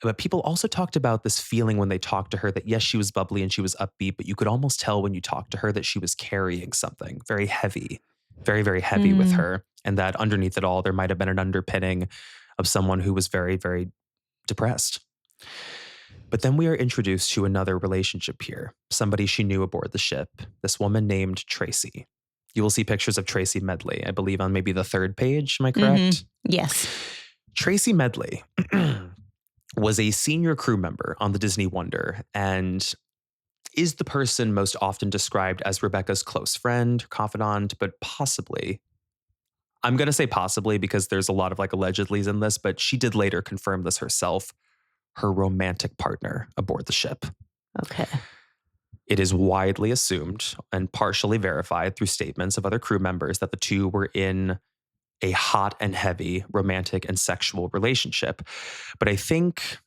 Speaker 2: But people also talked about this feeling when they talked to her that, yes, she was bubbly and she was upbeat, but you could almost tell when you talked to her that she was carrying something very heavy, very, very heavy with her. And that underneath it all, there might have been an underpinning of someone who was very, very depressed. But then we are introduced to another relationship here, somebody she knew aboard the ship, this woman named Tracy. You will see pictures of Tracy Medley, I believe, on maybe the third page. Am I correct?
Speaker 3: Yes.
Speaker 2: Tracy Medley was a senior crew member on the Disney Wonder and is the person most often described as Rebecca's close friend, confidant, but possibly, I'm going to say possibly because there's a lot of like allegedlys in this, but she did later confirm this herself, her romantic partner aboard the ship.
Speaker 3: Okay.
Speaker 2: It is widely assumed and partially verified through statements of other crew members that the two were in a hot and heavy romantic and sexual relationship. But I think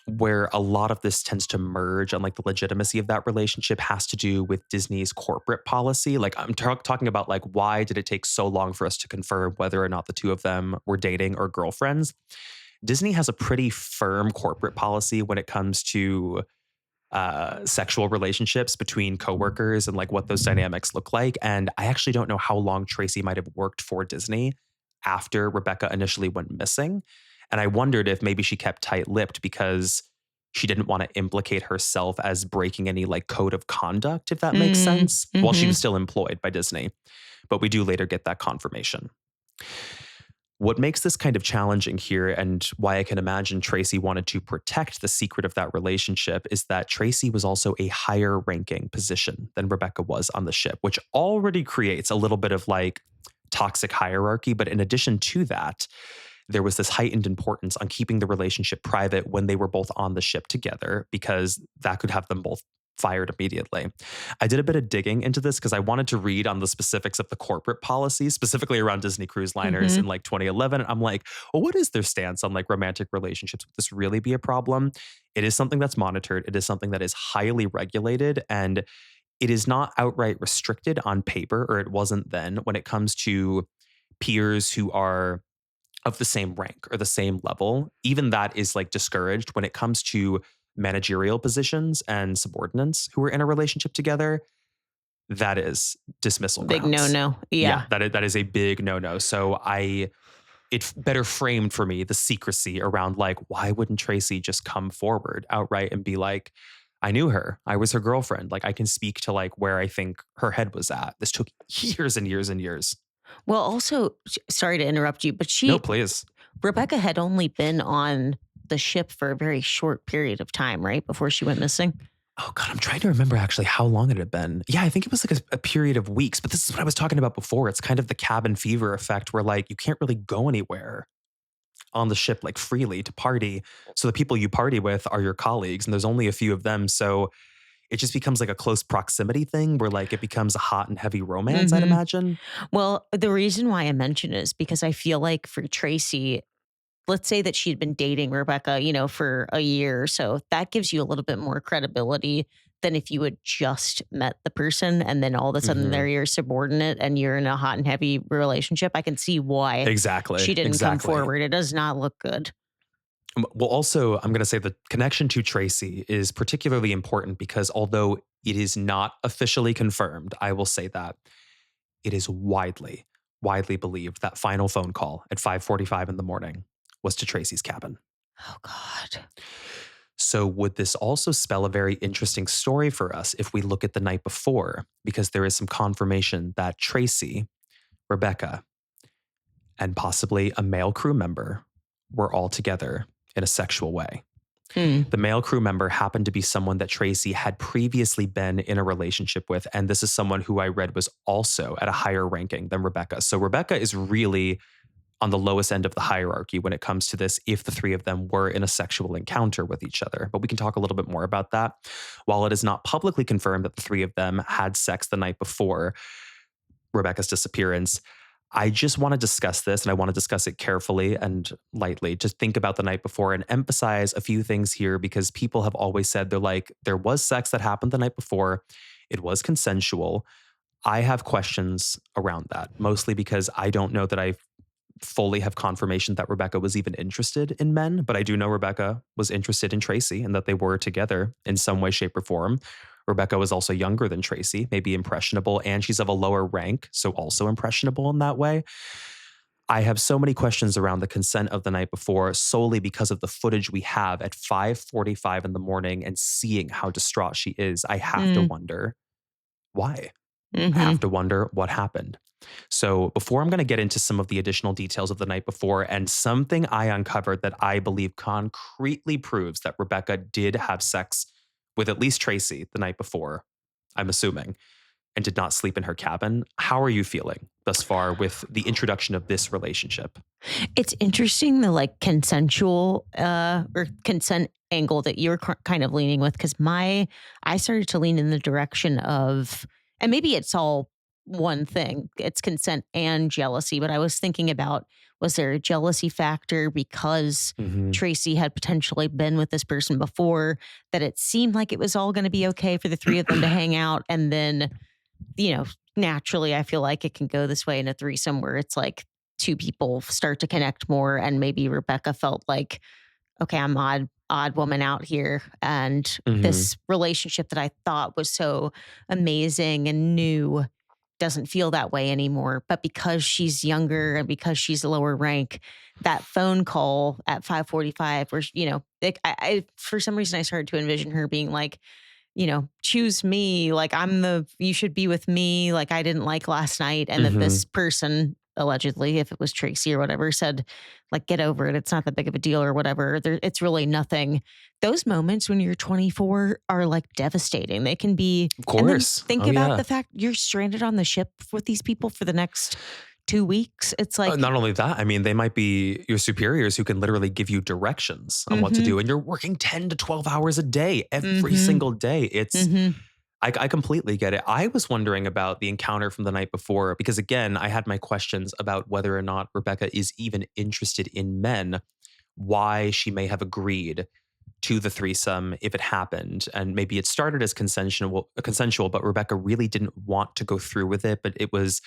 Speaker 2: where a lot of this tends to merge on like the legitimacy of that relationship has to do with Disney's corporate policy. Like I'm talking about like, why did it take so long for us to confirm whether or not the two of them were dating or girlfriends? Disney has a pretty firm corporate policy when it comes to sexual relationships between coworkers and like what those dynamics look like. And I actually don't know how long Tracy might have worked for Disney after Rebecca initially went missing. And I wondered if maybe she kept tight-lipped because she didn't want to implicate herself as breaking any like code of conduct, if that makes sense, while she was still employed by Disney. But we do later get that confirmation. What makes this kind of challenging here, and why I can imagine Tracy wanted to protect the secret of that relationship, is that Tracy was also a higher ranking position than Rebecca was on the ship, which already creates a little bit of like toxic hierarchy. But in addition to that, there was this heightened importance on keeping the relationship private when they were both on the ship together, because that could have them both fired immediately. I did a bit of digging into this because I wanted to read on the specifics of the corporate policy, specifically around Disney Cruise Liners in like 2011. And I'm like, well, what is their stance on like romantic relationships? Would this really be a problem? It is something that's monitored. It is something that is highly regulated, and it is not outright restricted on paper, or it wasn't then, when it comes to peers who are of the same rank or the same level. Even that is like discouraged when it comes to managerial positions and subordinates who are in a relationship together. That is dismissal
Speaker 3: Big
Speaker 2: grounds.
Speaker 3: no-no. Yeah.
Speaker 2: That is a big no-no. So it better framed for me the secrecy around like, why wouldn't Tracy just come forward outright and be like, I knew her. I was her girlfriend. Like, I can speak to like where I think her head was at. This took years and years and years.
Speaker 3: Well, also, sorry to interrupt you, but
Speaker 2: No, please.
Speaker 3: Rebecca had only been on the ship for a very short period of time, right? Before she went missing.
Speaker 2: Oh God, I'm trying to remember actually how long it had been. Yeah, I think it was like a period of weeks, but this is what I was talking about before. It's kind of the cabin fever effect where like you can't really go anywhere on the ship like freely to party. So the people you party with are your colleagues, and there's only a few of them. So it just becomes like a close proximity thing where like it becomes a hot and heavy romance, I'd imagine.
Speaker 3: Well, the reason why I mention it is because I feel like for Tracy, let's say that she'd been dating Rebecca, for a year or so, that gives you a little bit more credibility than if you had just met the person and then all of a sudden they're your subordinate and you're in a hot and heavy relationship. I can see why
Speaker 2: Exactly.
Speaker 3: she didn't come forward. It does not look good.
Speaker 2: Well, also, I'm going to say the connection to Tracy is particularly important because although it is not officially confirmed, I will say that it is widely believed that final phone call at 5:45 in the morning was to Tracy's cabin.
Speaker 3: Oh, God.
Speaker 2: So would this also spell a very interesting story for us if we look at the night before? Because there is some confirmation that Tracy, Rebecca, and possibly a male crew member were all together in a sexual way. The male crew member happened to be someone that Tracy had previously been in a relationship with. And this is someone who I read was also at a higher ranking than Rebecca. So Rebecca is really on the lowest end of the hierarchy when it comes to this, if the three of them were in a sexual encounter with each other. But we can talk a little bit more about that. While it is not publicly confirmed that the three of them had sex the night before Rebecca's disappearance, I just want to discuss this, and I want to discuss it carefully and lightly. Just think about the night before and emphasize a few things here, because people have always said they're like, there was sex that happened the night before. It was consensual. I have questions around that, mostly because I don't know that I fully have confirmation that Rebecca was even interested in men, but I do know Rebecca was interested in Tracy and that they were together in some way, shape, or form. Rebecca was also younger than Tracy, maybe impressionable, and she's of a lower rank, so also impressionable in that way. I have so many questions around the consent of the night before, solely because of the footage we have at 5:45 in the morning and seeing how distraught she is. I have to wonder why. I have to wonder what happened. So before I'm going to get into some of the additional details of the night before, and something I uncovered that I believe concretely proves that Rebecca did have sex with at least Tracy the night before, I'm assuming, and did not sleep in her cabin. How are you feeling thus far with the introduction of this relationship?
Speaker 3: It's interesting, the like consensual or consent angle that you're kind of leaning with, because I started to lean in the direction of, and maybe it's all one thing, it's consent and jealousy, but I was thinking about, was there a jealousy factor because Tracy had potentially been with this person before, that it seemed like it was all going to be okay for the three of them to hang out, and then, naturally I feel like it can go this way in a threesome where it's like two people start to connect more, and maybe Rebecca felt like, okay, I'm odd woman out here, and this relationship that I thought was so amazing and new doesn't feel that way anymore. But because she's younger and because she's a lower rank, that phone call at 5:45, where I for some reason I started to envision her being like, choose me, like you should be with me, like I didn't like last night, and that this person allegedly, if it was Tracy or whatever, said, like, get over it. It's not that big of a deal or whatever. It's really nothing. Those moments when you're 24 are like devastating. They can be.
Speaker 2: Of
Speaker 3: And then
Speaker 2: course.
Speaker 3: think
Speaker 2: Oh,
Speaker 3: about
Speaker 2: yeah.
Speaker 3: the fact you're stranded on the ship with these people for the next 2 weeks. It's like,
Speaker 2: Not only that, I mean, they might be your superiors who can literally give you directions on what to do. And you're working 10 to 12 hours a day, every single day. I completely get it. I was wondering about the encounter from the night before, because again, I had my questions about whether or not Rebecca is even interested in men, why she may have agreed to the threesome if it happened. And maybe it started as consensual, but Rebecca really didn't want to go through with it. But it was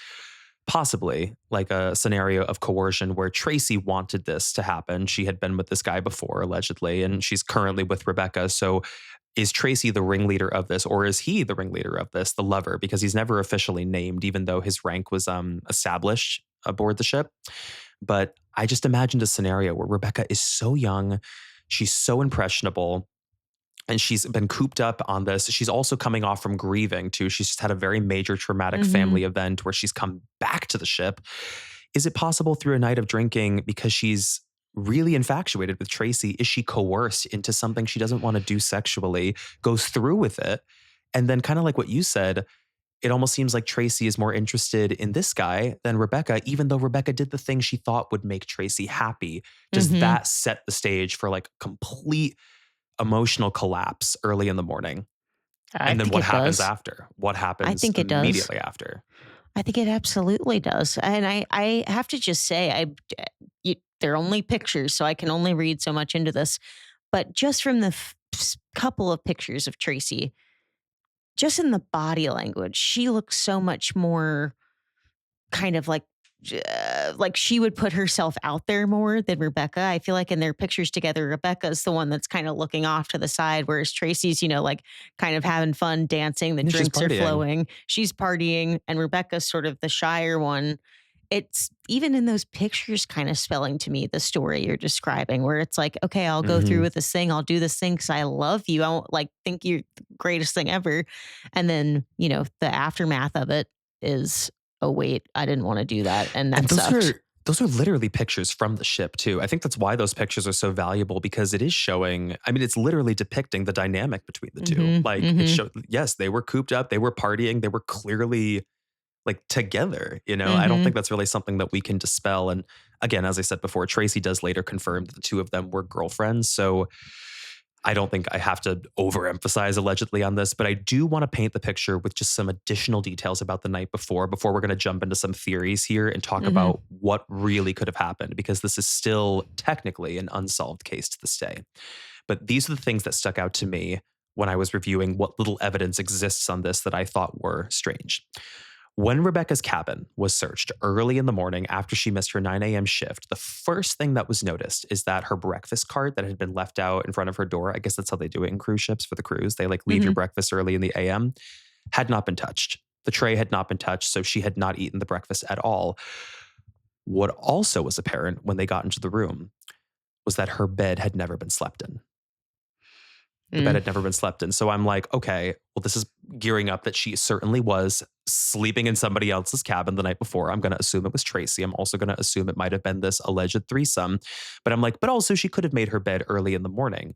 Speaker 2: possibly like a scenario of coercion where Tracy wanted this to happen. She had been with this guy before, allegedly, and she's currently with Rebecca. So is Tracy the ringleader of this, or is he the ringleader of this, the lover? Because he's never officially named, even though his rank was established aboard the ship. But I just imagined a scenario where Rebecca is so young, she's so impressionable, and she's been cooped up on this. She's also coming off from grieving too. She's just had a very major traumatic family event where she's come back to the ship. Is it possible through a night of drinking, because she's really infatuated with Tracy, is she coerced into something she doesn't want to do sexually, goes through with it, and then kind of like what you said, it almost seems like Tracy is more interested in this guy than Rebecca, even though Rebecca did the thing she thought would make Tracy happy. Does that set the stage for like complete emotional collapse early in the morning? And then what happens after? What happens
Speaker 3: I think it does.
Speaker 2: immediately after?
Speaker 3: I think it absolutely does. And I have to just say, they're only pictures, so I can only read so much into this. But just from the couple of pictures of Tracy, just in the body language, she looks so much more kind of like she would put herself out there more than Rebecca. I feel like in their pictures together, Rebecca's the one that's kind of looking off to the side, whereas Tracy's, like kind of having fun, dancing, the drinks are flowing. She's partying, and Rebecca's sort of the shyer one. It's even in those pictures kind of spelling to me the story you're describing, where it's like, okay, I'll go through with this thing. I'll do this thing because I love you. I won't think you're the greatest thing ever. And then, the aftermath of it is, oh, wait, I didn't want to do that. And that sucked.
Speaker 2: Those are literally pictures from the ship too. I think that's why those pictures are so valuable, because it is showing, I mean, it's literally depicting the dynamic between the two. It showed, yes, they were cooped up, they were partying, they were clearly together, I don't think that's really something that we can dispel. And again, as I said before, Tracy does later confirm that the two of them were girlfriends. So I don't think I have to overemphasize allegedly on this, but I do want to paint the picture with just some additional details about the night before we're going to jump into some theories here and talk about what really could have happened, because this is still technically an unsolved case to this day. But these are the things that stuck out to me when I was reviewing what little evidence exists on this that I thought were strange. When Rebecca's cabin was searched early in the morning after she missed her 9 a.m. shift, the first thing that was noticed is that her breakfast cart that had been left out in front of her door, I guess that's how they do it in cruise ships for the cruise, they leave your breakfast early in the a.m., had not been touched. The tray had not been touched, so she had not eaten the breakfast at all. What also was apparent when they got into the room was that her bed had never been slept in. The bed had never been slept in. So I'm like, okay, well, this is gearing up that she certainly was sleeping in somebody else's cabin the night before. I'm going to assume it was Tracy. I'm also going to assume it might have been this alleged threesome. But I'm like, but also she could have made her bed early in the morning.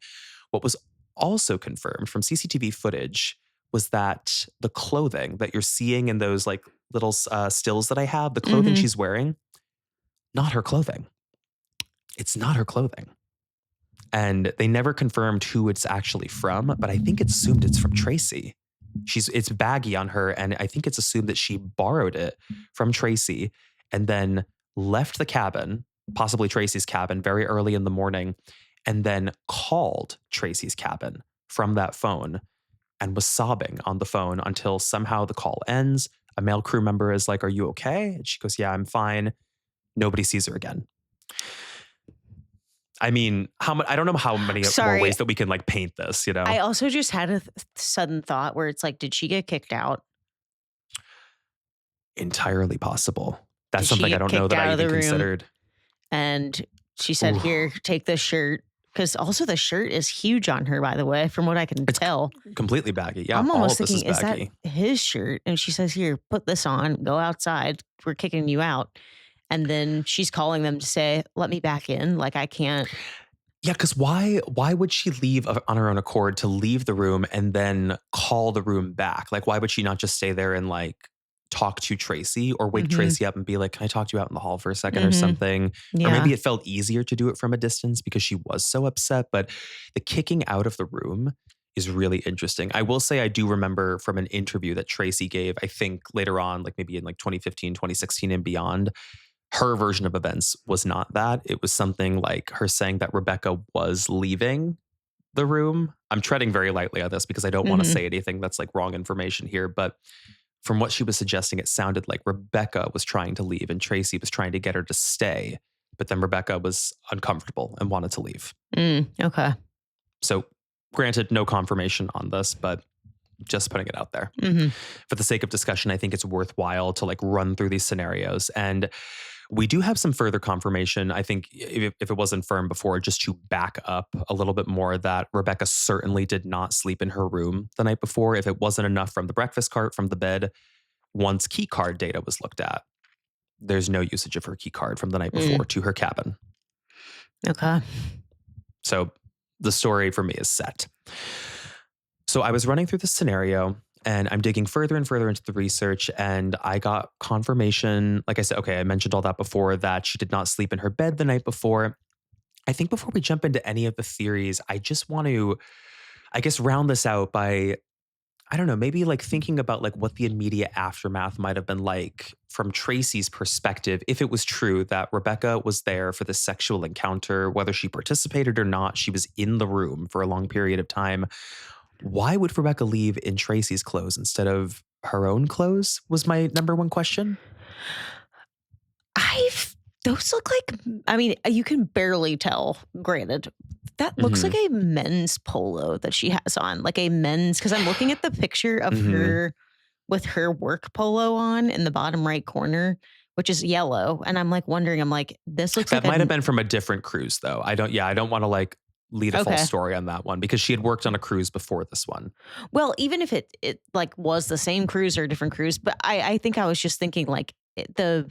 Speaker 2: What was also confirmed from CCTV footage was that the clothing that you're seeing in those little stills that I have, the clothing she's wearing, not her clothing. It's not her clothing. And they never confirmed who it's actually from, but I think it's assumed it's from Tracy. It's baggy on her, and I think it's assumed that she borrowed it from Tracy and then left the cabin, possibly Tracy's cabin, very early in the morning, and then called Tracy's cabin from that phone and was sobbing on the phone until somehow the call ends. A male crew member is like, "Are you okay?" And she goes, "Yeah, I'm fine." Nobody sees her again. I mean, I don't know how many more ways that we can paint this,
Speaker 3: I also just had a sudden thought where it's did she get kicked out?
Speaker 2: Entirely possible. That's something I don't know that I even considered.
Speaker 3: And she said, "Here, take this shirt." Because also the shirt is huge on her, by the way, from what I can tell.
Speaker 2: Completely baggy. Yeah,
Speaker 3: I'm almost thinking,
Speaker 2: is
Speaker 3: that his shirt? And she says, "Here, put this on, go outside. We're kicking you out." And then she's calling them to say, let me back in. Like, I can't.
Speaker 2: Yeah, because why would she leave on her own accord to leave the room and then call the room back? Like, why would she not just stay there and like talk to Tracy or wake
Speaker 3: Mhm.
Speaker 2: Tracy up and be like, can I talk to you out in the hall for a second or
Speaker 3: Mhm.
Speaker 2: something? Or
Speaker 3: Yeah.
Speaker 2: maybe it felt easier to do it from a distance because she was so upset. But the kicking out of the room is really interesting. I will say I do remember from an interview that Tracy gave, I think later on, like maybe in like 2015, 2016 and beyond, her version of events was not that. It was something like her saying that Rebecca was leaving the room. I'm treading very lightly on this because I don't want to
Speaker 3: Mhm.
Speaker 2: say anything that's like wrong information here. But from what she was suggesting, it sounded like Rebecca was trying to leave and Tracy was trying to get her to stay. But then Rebecca was uncomfortable and wanted to leave.
Speaker 3: Okay.
Speaker 2: So, granted, no confirmation on this, but just putting it out there.
Speaker 3: Mhm.
Speaker 2: For the sake of discussion, I think it's worthwhile to like run through these scenarios. And we do have some further confirmation. I think if it wasn't firm before, just to back up a little bit more, that Rebecca certainly did not sleep in her room the night before. If it wasn't enough from the breakfast cart, from the bed, once key card data was looked at, there's no usage of her key card from the night before to her cabin.
Speaker 3: Okay.
Speaker 2: So the story for me is set. So I was running through this scenario and I'm digging further and further into the research, and I got confirmation. Like I said, okay, I mentioned all that before, that she did not sleep in her bed the night before. I think before we jump into any of the theories, I just want to, I guess, round this out by, I don't know, maybe like thinking about like what the immediate aftermath might have been like from Tracy's perspective. If it was true that Rebecca was there for this sexual encounter, whether she participated or not, she was in the room for a long period of time. Why would Rebecca leave in Tracy's clothes instead of her own clothes? Was my number one question.
Speaker 3: Those look like, I mean, you can barely tell, granted. That looks like a men's polo that she has on, like a men's, because I'm looking at the picture of her with her work polo on in the bottom right corner, which is yellow. And I'm like wondering, I'm like, this looks
Speaker 2: That
Speaker 3: like
Speaker 2: might have been from a different cruise, though. I don't want to like lead a false
Speaker 3: Okay.
Speaker 2: story on that one because she had worked on a cruise before this one.
Speaker 3: Well, even if it like was the same cruise or a different cruise, but I think I was just thinking like the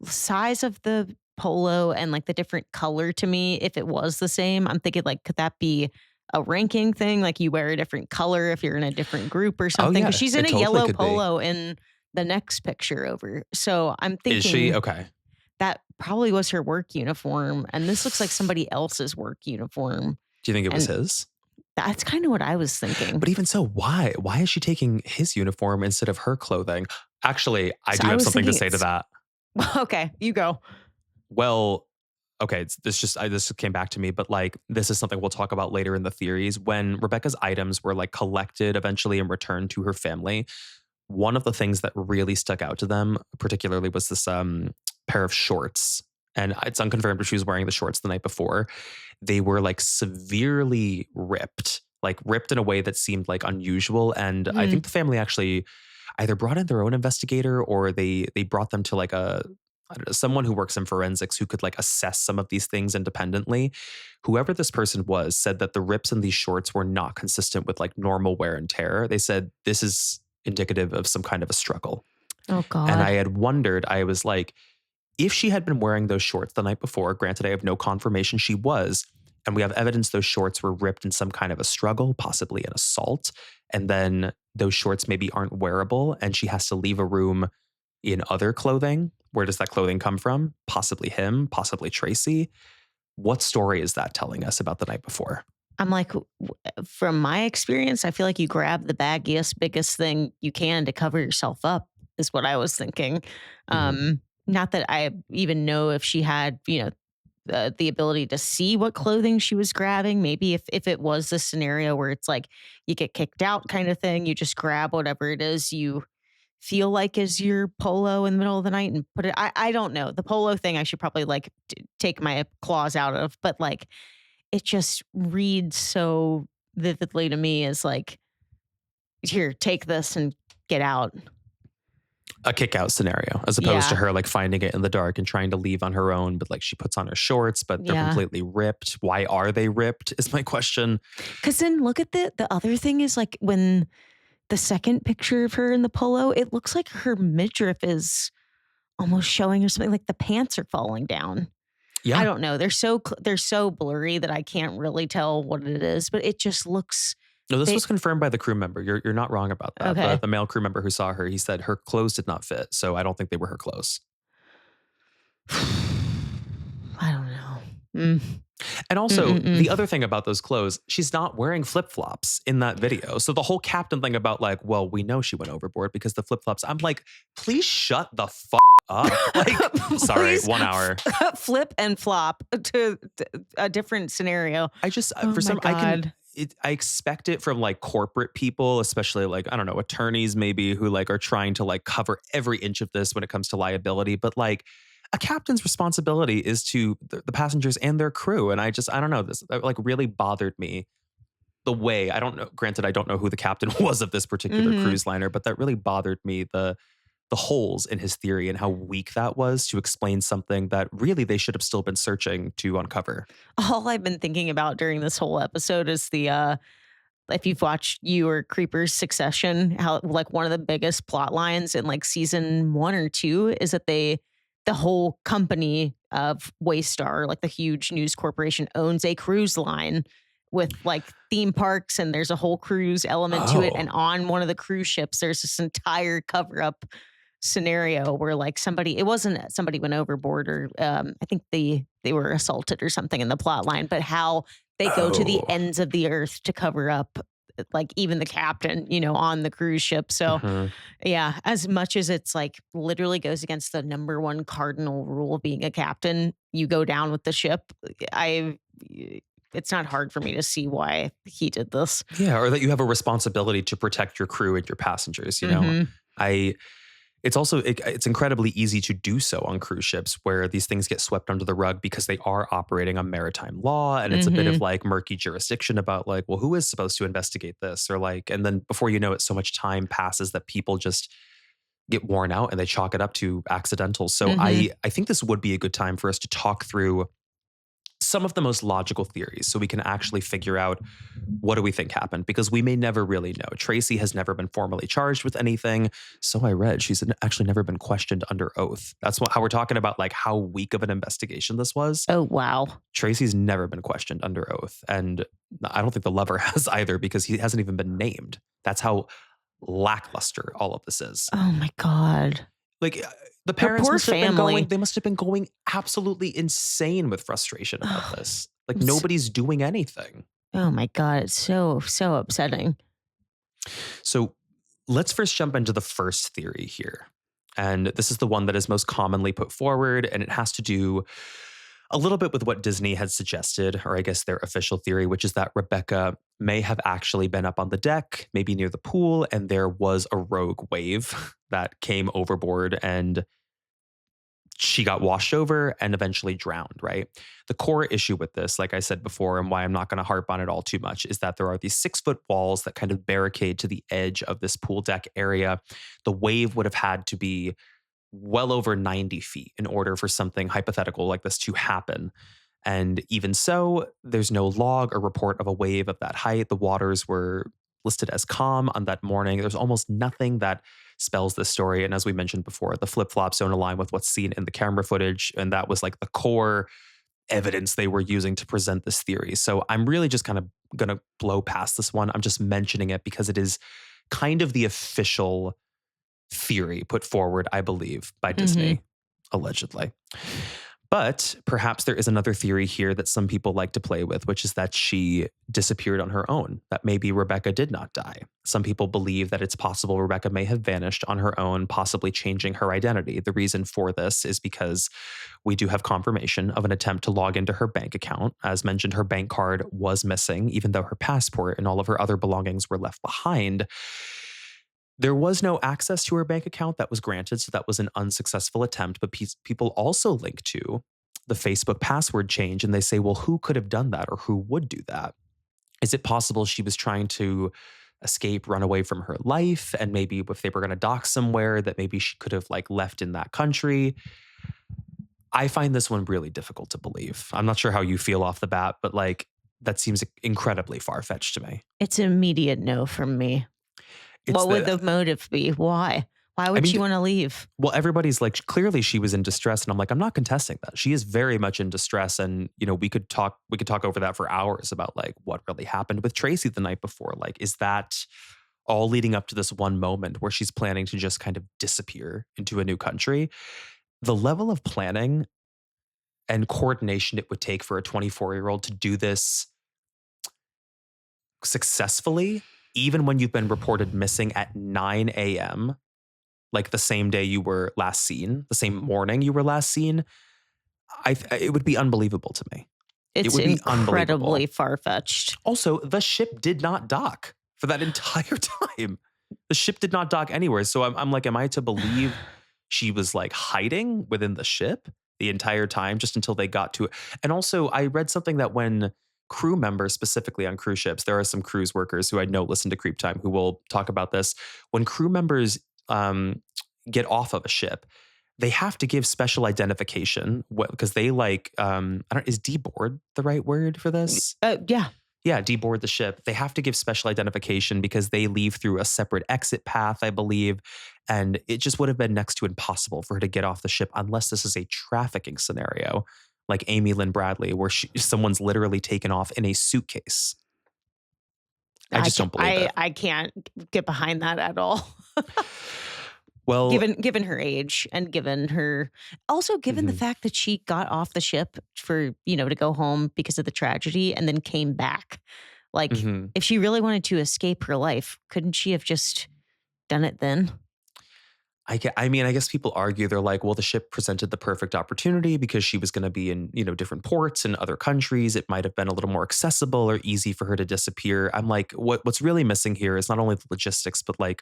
Speaker 3: size of the polo and like the different color to me, if it was the same, I'm thinking like, could that be a ranking thing? Like you wear a different color if you're in a different group or something? Because she's in
Speaker 2: it
Speaker 3: a
Speaker 2: totally
Speaker 3: yellow
Speaker 2: could be.
Speaker 3: polo in the next picture over. So I'm thinking,
Speaker 2: Is she? Okay.
Speaker 3: that probably was her work uniform. And this looks like somebody else's work uniform.
Speaker 2: Do you think it was
Speaker 3: And
Speaker 2: his?
Speaker 3: that's kind of what I was thinking.
Speaker 2: But even so, why? Why is she taking his uniform instead of her clothing? Actually, I
Speaker 3: So
Speaker 2: do
Speaker 3: I
Speaker 2: have
Speaker 3: was
Speaker 2: something to
Speaker 3: thinking
Speaker 2: say to that.
Speaker 3: Okay, you go.
Speaker 2: Well, okay, this just came back to me, but like this is something we'll talk about later in the theories. When Rebecca's items were like collected eventually and returned to her family, one of the things that really stuck out to them, particularly, was this pair of shorts. And it's unconfirmed if she was wearing the shorts the night before. They were like severely ripped, like ripped in a way that seemed like unusual. And I think the family actually either brought in their own investigator or they brought them to like I don't know, someone who works in forensics who could like assess some of these things independently. Whoever this person was said that the rips in these shorts were not consistent with like normal wear and tear. They said this is indicative of some kind of a struggle.
Speaker 3: Oh God.
Speaker 2: And I had wondered, I was like, if she had been wearing those shorts the night before, granted, I have no confirmation she was, and we have evidence those shorts were ripped in some kind of a struggle, possibly an assault, and then those shorts maybe aren't wearable and she has to leave a room in other clothing. Where does that clothing come from? Possibly him, possibly Tracy. What story is that telling us about the night before?
Speaker 3: I'm like, from my experience, I feel like you grab the baggiest, biggest thing you can to cover yourself up, is what I was thinking. Not that I even know if she had, the ability to see what clothing she was grabbing. Maybe if it was this scenario where it's like you get kicked out kind of thing, you just grab whatever it is you feel like is your polo in the middle of the night and put it. I don't know. The polo thing I should probably like take my claws out of, but like it just reads so vividly to me as like, here, take this and get out.
Speaker 2: A kick out scenario, as opposed to
Speaker 3: Yeah.
Speaker 2: her like finding it in the dark and trying to leave on her own, but like she puts on her shorts, but they're
Speaker 3: Yeah.
Speaker 2: completely ripped. Why are they ripped is my question.
Speaker 3: Because then look at the other thing is like when the second picture of her in the polo, it looks like her midriff is almost showing her something like the pants are falling down.
Speaker 2: Yeah.
Speaker 3: I don't know. They're so blurry that I can't really tell what it is, but it just looks
Speaker 2: No, this
Speaker 3: they
Speaker 2: was confirmed by the crew member. You're not wrong about that.
Speaker 3: okay.
Speaker 2: The male crew member who saw her, he said her clothes did not fit, so I don't think they were her clothes.
Speaker 3: I don't know. Mm.
Speaker 2: And also,
Speaker 3: Mm-mm-mm.
Speaker 2: the other thing about those clothes, she's not wearing flip-flops in that video. So the whole captain thing about like, well, we know she went overboard because the flip-flops. I'm like, please shut the fuck up. Like, sorry,
Speaker 3: Please
Speaker 2: 1 hour.
Speaker 3: flip and flop to a different scenario.
Speaker 2: I just
Speaker 3: Oh
Speaker 2: for
Speaker 3: my
Speaker 2: some
Speaker 3: God.
Speaker 2: I expect it from like corporate people, especially like, I don't know, attorneys maybe who like are trying to like cover every inch of this when it comes to liability. But like a captain's responsibility is to the passengers and their crew. And I don't know, this like really bothered me the way, I don't know, granted, I don't know who the captain was of this particular
Speaker 3: Mhm.
Speaker 2: cruise liner, but that really bothered me, the holes in his theory and how weak that was to explain something that really they should have still been searching to uncover.
Speaker 3: All I've been thinking about during this whole episode is the if you've watched you or Creepers Succession, how like one of the biggest plot lines in like season 1 or 2 is that the whole company of Waystar, like the huge news corporation, owns a cruise line with like theme parks, and there's a whole cruise element to it.
Speaker 2: Oh.
Speaker 3: And on one of the cruise ships, there's this entire cover up scenario where like it wasn't somebody went overboard, or I think they were assaulted or something in the plot line, but how they go to the
Speaker 2: Oh.
Speaker 3: ends of the earth to cover up like even the captain, on the cruise ship. So
Speaker 2: Mhm.
Speaker 3: yeah, as much as it's like literally goes against the number one cardinal rule of being a captain, you go down with the ship. I it's not hard for me to see why he did this.
Speaker 2: Yeah, or that you have a responsibility to protect your crew and your passengers,
Speaker 3: Mhm.
Speaker 2: I it's also it's incredibly easy to do so on cruise ships where these things get swept under the rug because they are operating on maritime law, and it's a bit of
Speaker 3: Mhm.
Speaker 2: like murky jurisdiction about like, well, who is supposed to investigate this, or like, and then before you know it, so much time passes that people just get worn out and they chalk it up to accidental. So
Speaker 3: Mhm.
Speaker 2: I think this would be a good time for us to talk through some of the most logical theories so we can actually figure out what do we think happened, because we may never really know. Tracy has never been formally charged with anything. So I read she's actually never been questioned under oath. That's how we're talking about like how weak of an investigation this was.
Speaker 3: Oh wow.
Speaker 2: Tracy's never been questioned under oath. And I don't think the lover has either, because he hasn't even been named. That's how lackluster all of this is.
Speaker 3: Oh my God.
Speaker 2: Like the
Speaker 3: Her
Speaker 2: parents
Speaker 3: poor
Speaker 2: must have been
Speaker 3: family.
Speaker 2: they must have been going absolutely insane with frustration about this. Like nobody's doing anything.
Speaker 3: Oh my God. It's so upsetting.
Speaker 2: So let's first jump into the first theory here. And this is the one that is most commonly put forward, and it has to do a little bit with what Disney had suggested, or I guess their official theory, which is that Rebecca may have actually been up on the deck, maybe near the pool, and there was a rogue wave that came overboard and she got washed over and eventually drowned, right? The core issue with this, like I said before, and why I'm not going to harp on it all too much, is that there are these 6-foot walls that kind of barricade to the edge of this pool deck area. The wave would have had to be well over 90 feet in order for something hypothetical like this to happen. And even so, there's no log or report of a wave of that height. The waters were listed as calm on that morning. There's almost nothing that spells this story. And as we mentioned before, the flip flops don't align with what's seen in the camera footage. And that was like the core evidence they were using to present this theory. So I'm really just kind of going to blow past this one. I'm just mentioning it because it is kind of the official theory put forward, I believe, by Disney, allegedly. But perhaps there is another theory here that some people like to play with, which is that she disappeared on her own, that maybe Rebecca did not die. Some people believe that it's possible Rebecca may have vanished on her own, possibly changing her identity. The reason for this is because we do have confirmation of an attempt to log into her bank account. As mentioned, her bank card was missing, even though her passport and all of her other belongings were left behind. There was no access to her bank account that was granted, so that was an unsuccessful attempt. But people also link to the Facebook password change, and they say, well, who could have done that, or who would do that? Is it possible she was trying to escape, run away from her life, and maybe if they were going to dock somewhere, that maybe she could have like left in that country? I find this one really difficult to believe. I'm not sure how you feel off the bat, but like that seems incredibly far-fetched to me.
Speaker 3: It's an immediate no from me.
Speaker 2: It's
Speaker 3: What would the motive be? Why? Why would she want to leave?
Speaker 2: Well, everybody's like, clearly she was in distress. And I'm like, I'm not contesting that. She is very much in distress. And, we could talk over that for hours about like what really happened with Tracy the night before. Like, is that all leading up to this one moment where she's planning to just kind of disappear into a new country? The level of planning and coordination it would take for a 24-year-old to do this successfully, even when you've been reported missing at 9 a.m., like the same day you were last seen, the same morning you were last seen, it would be unbelievable to me.
Speaker 3: It's incredibly far-fetched.
Speaker 2: Also, the ship did not dock for that entire time. The ship did not dock anywhere. So I'm like, am I to believe she was like hiding within the ship the entire time just until they got to it? And also, I read something that when crew members, specifically on cruise ships, there are some cruise workers who I know listen to CreepTime who will talk about this. When crew members get off of a ship, they have to give special identification because they like, is deboard the right word for this? Yeah, deboard the ship. They have to give special identification because they leave through a separate exit path, I believe. And it just would have been next to impossible for her to get off the ship unless this is a trafficking scenario like Amy Lynn Bradley, where someone's literally taken off in a suitcase. I just don't believe it.
Speaker 3: I can't get behind that at all.
Speaker 2: Well,
Speaker 3: given her age and given the fact that she got off the ship for, to go home because of the tragedy and then came back. Like, if she really wanted to escape her life, couldn't she have just done it then?
Speaker 2: I guess people argue, they're like, well, the ship presented the perfect opportunity because she was going to be in, different ports in other countries. It might have been a little more accessible or easy for her to disappear. I'm like, what's really missing here is not only the logistics, but like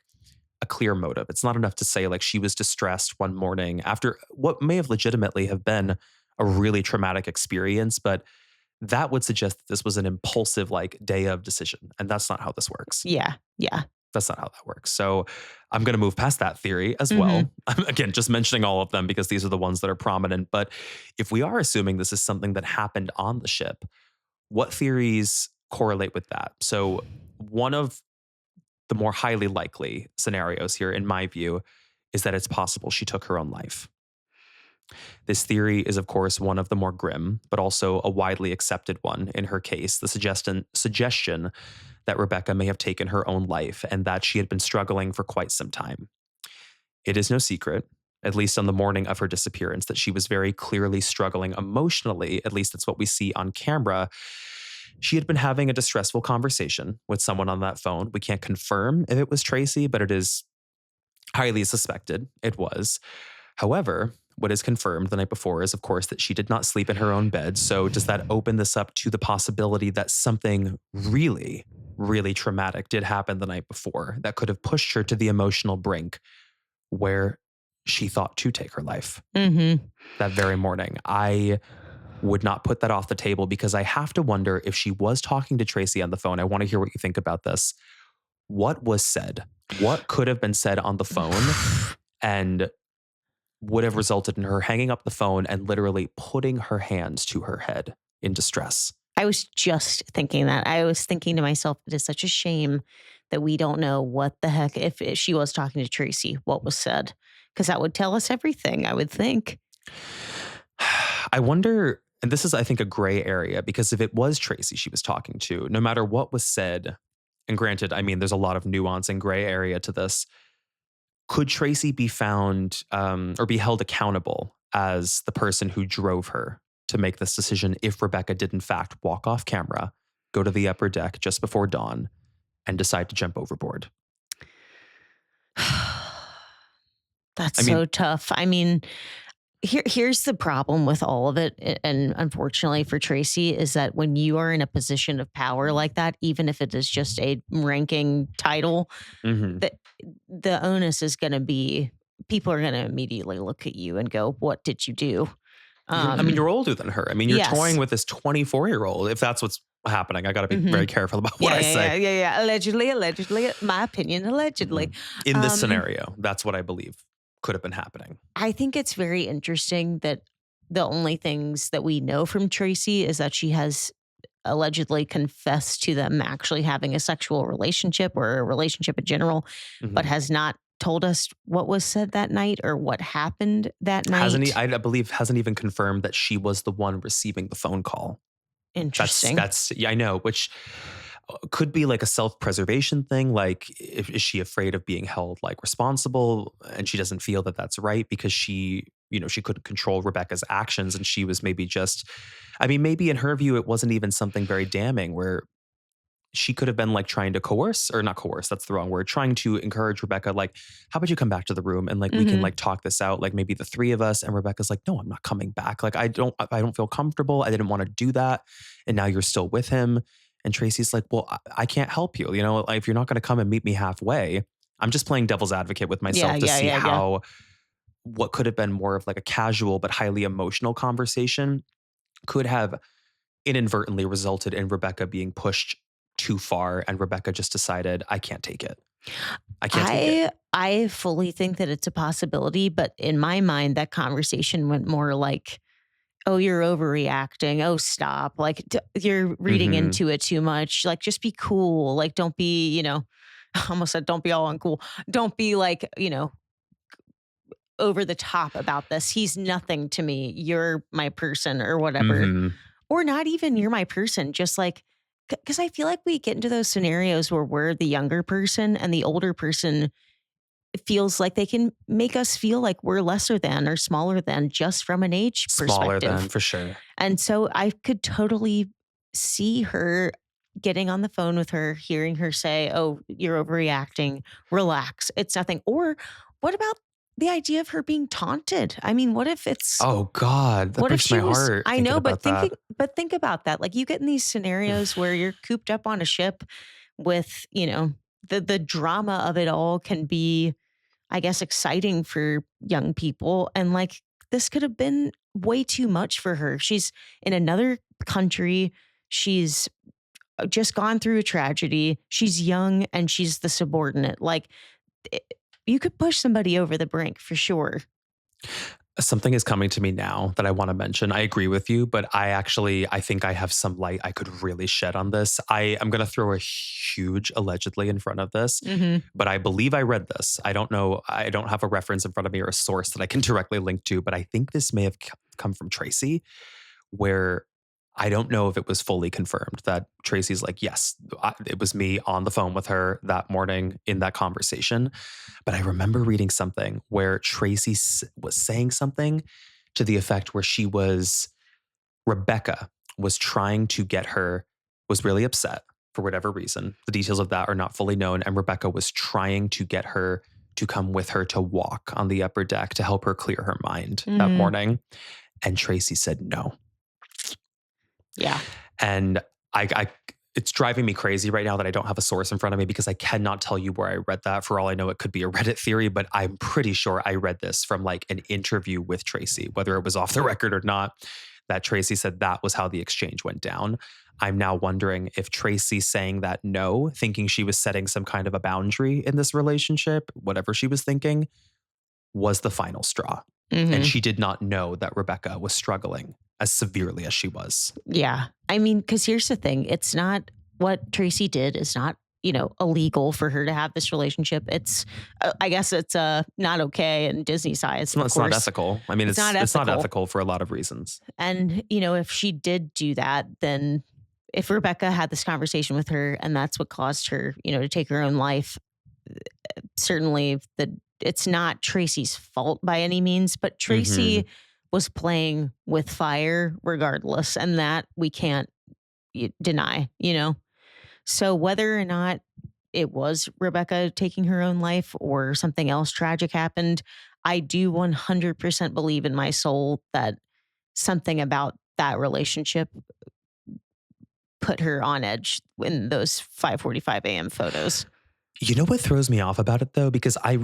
Speaker 2: a clear motive. It's not enough to say like she was distressed one morning after what may have legitimately have been a really traumatic experience, but that would suggest that this was an impulsive like day of decision. And that's not how this works.
Speaker 3: Yeah.
Speaker 2: That's not how that works. So I'm going to move past that theory as well. I'm, again, just mentioning all of them because these are the ones that are prominent. But if we are assuming this is something that happened on the ship, what theories correlate with that? So one of the more highly likely scenarios here, in my view, is that it's possible she took her own life. This theory is, of course, one of the more grim, but also a widely accepted one in her case. The suggestion that Rebecca may have taken her own life and that she had been struggling for quite some time. It is no secret, at least on the morning of her disappearance, that she was very clearly struggling emotionally. At least that's what we see on camera. She had been having a distressful conversation with someone on that phone. We can't confirm if it was Tracy, but it is highly suspected it was. However, what is confirmed the night before is, of course, that she did not sleep in her own bed. So does that open this up to the possibility that something really, really traumatic did happen the night before that could have pushed her to the emotional brink where she thought to take her life that very morning? I would not put that off the table because I have to wonder if she was talking to Tracy on the phone. I want to hear what you think about this. What was said? What could have been said on the phone and would have resulted in her hanging up the phone and literally putting her hands to her head in distress?
Speaker 3: I was just thinking that. I was thinking to myself, it is such a shame that we don't know what the heck, if she was talking to Tracy, what was said, because that would tell us everything, I would think.
Speaker 2: I wonder, and this is, I think, a gray area, because if it was Tracy she was talking to, no matter what was said, and granted, I mean, there's a lot of nuance and gray area to this, could Tracy be found or be held accountable as the person who drove her to make this decision if Rebecca did in fact walk off camera, go to the upper deck just before dawn, and decide to jump overboard?
Speaker 3: That's so tough. I mean, here's the problem with all of it. And unfortunately for Tracy is that when you are in a position of power like that, even if it is just a ranking title, the onus is going to be, people are going to immediately look at you and go, what did you do?
Speaker 2: I mean, you're older than her. I mean, you're toying with this 24-year-old. If that's what's happening, I got to be very careful about what I say.
Speaker 3: Yeah. Allegedly, my opinion, allegedly.
Speaker 2: In this scenario, that's what I believe could have been happening.
Speaker 3: I think it's very interesting that the only things that we know from Tracy is that she has allegedly confessed to them actually having a sexual relationship or a relationship in general, but has not told us what was said that night or what happened that
Speaker 2: Hasn't he,
Speaker 3: night.
Speaker 2: I believe, hasn't even confirmed that she was the one receiving the phone call.
Speaker 3: Interesting.
Speaker 2: Yeah, I know, which could be like a self-preservation thing. Like, is she afraid of being held like responsible, and she doesn't feel that that's right because she couldn't control Rebecca's actions, and she was maybe just, I mean, maybe in her view, it wasn't even something very damning where she could have been like trying to coerce, or not coerce, that's the wrong word, trying to encourage Rebecca, like, how about you come back to the room and like we can
Speaker 3: Mhm.
Speaker 2: like talk this out, like maybe the three of us. And Rebecca's like, no, I'm not coming back. Like, I don't feel comfortable. I didn't want to do that. And now you're still with him. And Tracy's like, well, I can't help you. Like, if you're not going to come and meet me halfway, I'm just playing devil's advocate with
Speaker 3: Yeah,
Speaker 2: myself to
Speaker 3: yeah,
Speaker 2: see
Speaker 3: yeah, yeah.
Speaker 2: how what could have been more of like a casual but highly emotional conversation could have inadvertently resulted in Rebecca being pushed too far, and Rebecca just decided, I can't take it. I can't take it.
Speaker 3: I fully think that it's a possibility, but in my mind, that conversation went more like, "Oh, you're overreacting. Oh, stop. Like, you're reading
Speaker 2: Mhm.
Speaker 3: into it too much. Like, just be cool. Like, don't be, I almost said don't be all uncool. Don't be like, over the top about this. He's nothing to me. You're my person or whatever."
Speaker 2: Mhm.
Speaker 3: Or not even you're my person, just like, because I feel like we get into those scenarios where we're the younger person and the older person feels like they can make us feel like we're lesser than or smaller than just from an age
Speaker 2: Smaller than,
Speaker 3: perspective.
Speaker 2: for sure.
Speaker 3: And so I could totally see her getting on the phone with her, hearing her say, "Oh, you're overreacting. Relax. It's nothing." Or what about the idea of her being taunted? I mean,
Speaker 2: Oh god, that
Speaker 3: what if
Speaker 2: breaks my
Speaker 3: she was
Speaker 2: heart
Speaker 3: I
Speaker 2: thinking
Speaker 3: know,
Speaker 2: about that.
Speaker 3: but think about that. Like, you get in these scenarios where you're cooped up on a ship with, the drama of it all can be, I guess, exciting for young people. And like, this could have been way too much for her. She's in another country. She's just gone through a tragedy. She's young and she's the subordinate. Like, it, you could push somebody over the brink for sure.
Speaker 2: Something is coming to me now that I want to mention. I agree with you, but I think I have some light I could really shed on this. I am going to throw a huge allegedly in front of this,
Speaker 3: Hmm.
Speaker 2: but I believe I read this. I don't know. I don't have a reference in front of me or a source that I can directly link to, but I think this may have come from Tracy, where I don't know if it was fully confirmed that Tracy's like, yes, it was me on the phone with her that morning in that conversation. But I remember reading something where Tracy was saying something to the effect where Rebecca was trying to get her, was really upset for whatever reason. The details of that are not fully known. And Rebecca was trying to get her to come with her to walk on the upper deck to help her clear her mind that
Speaker 3: Hmm.
Speaker 2: morning. And Tracy said no.
Speaker 3: Yeah.
Speaker 2: And I it's driving me crazy right now that I don't have a source in front of me because I cannot tell you where I read that. For all I know, it could be a Reddit theory, but I'm pretty sure I read this from like an interview with Tracy, whether it was off the record or not, that Tracy said that was how the exchange went down. I'm now wondering if Tracy saying that no, thinking she was setting some kind of a boundary in this relationship, whatever she was thinking, was the final straw. And
Speaker 3: Hmm.
Speaker 2: she did not know that Rebecca was struggling as severely as she was.
Speaker 3: Yeah. I mean, because here's the thing, it's not what Tracy did is not, illegal for her to have this relationship. It's, I guess it's not okay in Disney's eyes, of
Speaker 2: It's not
Speaker 3: course.
Speaker 2: ethical. I mean,
Speaker 3: It's not
Speaker 2: it's not
Speaker 3: ethical.
Speaker 2: ethical for a lot of reasons.
Speaker 3: And, if she did do that, then if Rebecca had this conversation with her and that's what caused her, to take her own life, certainly it's not Tracy's fault by any means, but
Speaker 2: Mhm.
Speaker 3: Tracy was playing with fire regardless. And that we can't deny, So whether or not it was Rebecca taking her own life or something else tragic happened, I do 100% believe in my soul that something about that relationship put her on edge in those 5:45 a.m. photos.
Speaker 2: You know what throws me off about it though? Because I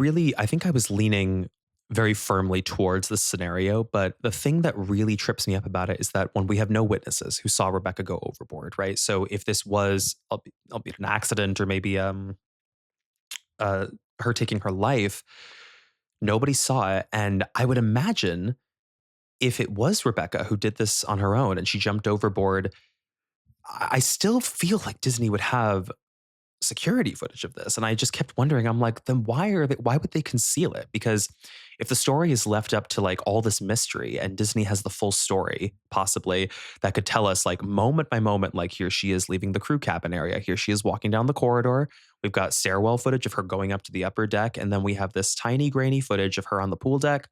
Speaker 2: think I was leaning very firmly towards this scenario, but the thing that really trips me up about it is that when we have no witnesses who saw Rebecca go overboard, right? So if this was, albeit an accident or maybe uh her taking her life, nobody saw it. And I would imagine if it was Rebecca who did this on her own and she jumped overboard, I still feel like Disney would have security footage of this. And I just kept wondering, I'm like, then why would they conceal it? Because if the story is left up to like all this mystery and Disney has the full story, possibly, that could tell us like moment by moment, like here she is leaving the crew cabin area. Here she is walking down the corridor. We've got stairwell footage of her going up to the upper deck. And then we have this tiny grainy footage of her on the pool deck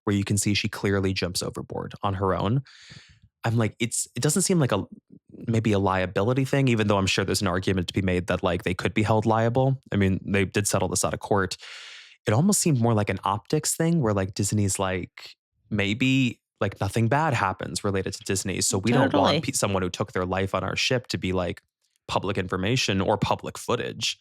Speaker 2: where you can see she clearly jumps overboard on her own. I'm like, it doesn't seem like maybe a liability thing, even though I'm sure there's an argument to be made that like they could be held liable. I mean, they did settle this out of court. It almost seemed more like an optics thing where like Disney's like, maybe like nothing bad happens related to Disney. So we don't want
Speaker 3: Totally.
Speaker 2: someone who took their life on our ship to be like public information or public footage.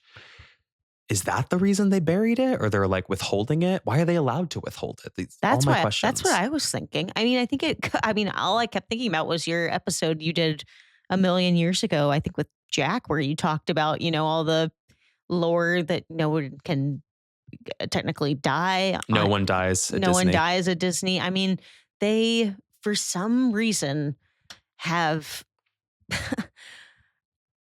Speaker 2: Is that the reason they buried it, or they're like withholding it? Why are they allowed to withhold it? All my
Speaker 3: That's what
Speaker 2: questions.
Speaker 3: I was thinking. I mean, I think I mean, all I kept thinking about was your episode you did a million years ago, I think with Jack, where you talked about, all the lore that no one can technically die
Speaker 2: No
Speaker 3: on.
Speaker 2: one dies at
Speaker 3: No one
Speaker 2: Disney.
Speaker 3: dies at Disney. I mean, they, for some reason, have